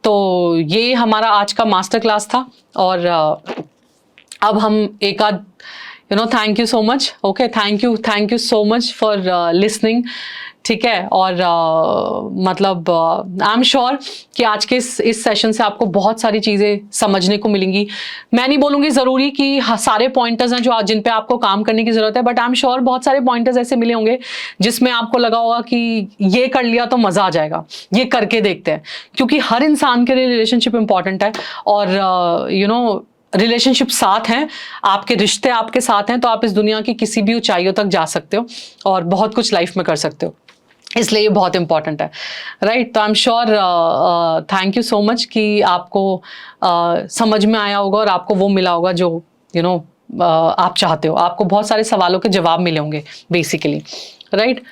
तो ये हमारा आज का मास्टर क्लास था, और अब हम एक आध thank you so much, okay, thank you so much for listening, ठीक है। और मतलब आई एम श्योर कि आज के इस सेशन से आपको बहुत सारी चीज़ें समझने को मिलेंगी। मैं नहीं बोलूँगी ज़रूरी कि सारे पॉइंटर्स हैं जो जिन पे आपको काम करने की ज़रूरत है, बट आई एम श्योर बहुत सारे पॉइंटर्स ऐसे मिले होंगे जिसमें आपको लगा होगा कि ये कर लिया तो मज़ा आ जाएगा, ये करके देखते हैं। क्योंकि हर इंसान के लिए रिलेशनशिप इंपॉर्टेंट है, और रिलेशनशिप साथ हैं, आपके रिश्ते आपके साथ हैं, तो आप इस दुनिया की किसी भी ऊंचाइयों तक जा सकते हो और बहुत कुछ लाइफ में कर सकते हो। इसलिए ये बहुत इंपॉर्टेंट है, राइट। तो आई am sure, thank you so much कि आपको समझ में आया होगा और आपको वो मिला होगा जो आप चाहते हो। आपको बहुत सारे सवालों के जवाब मिले होंगे बेसिकली, राइट।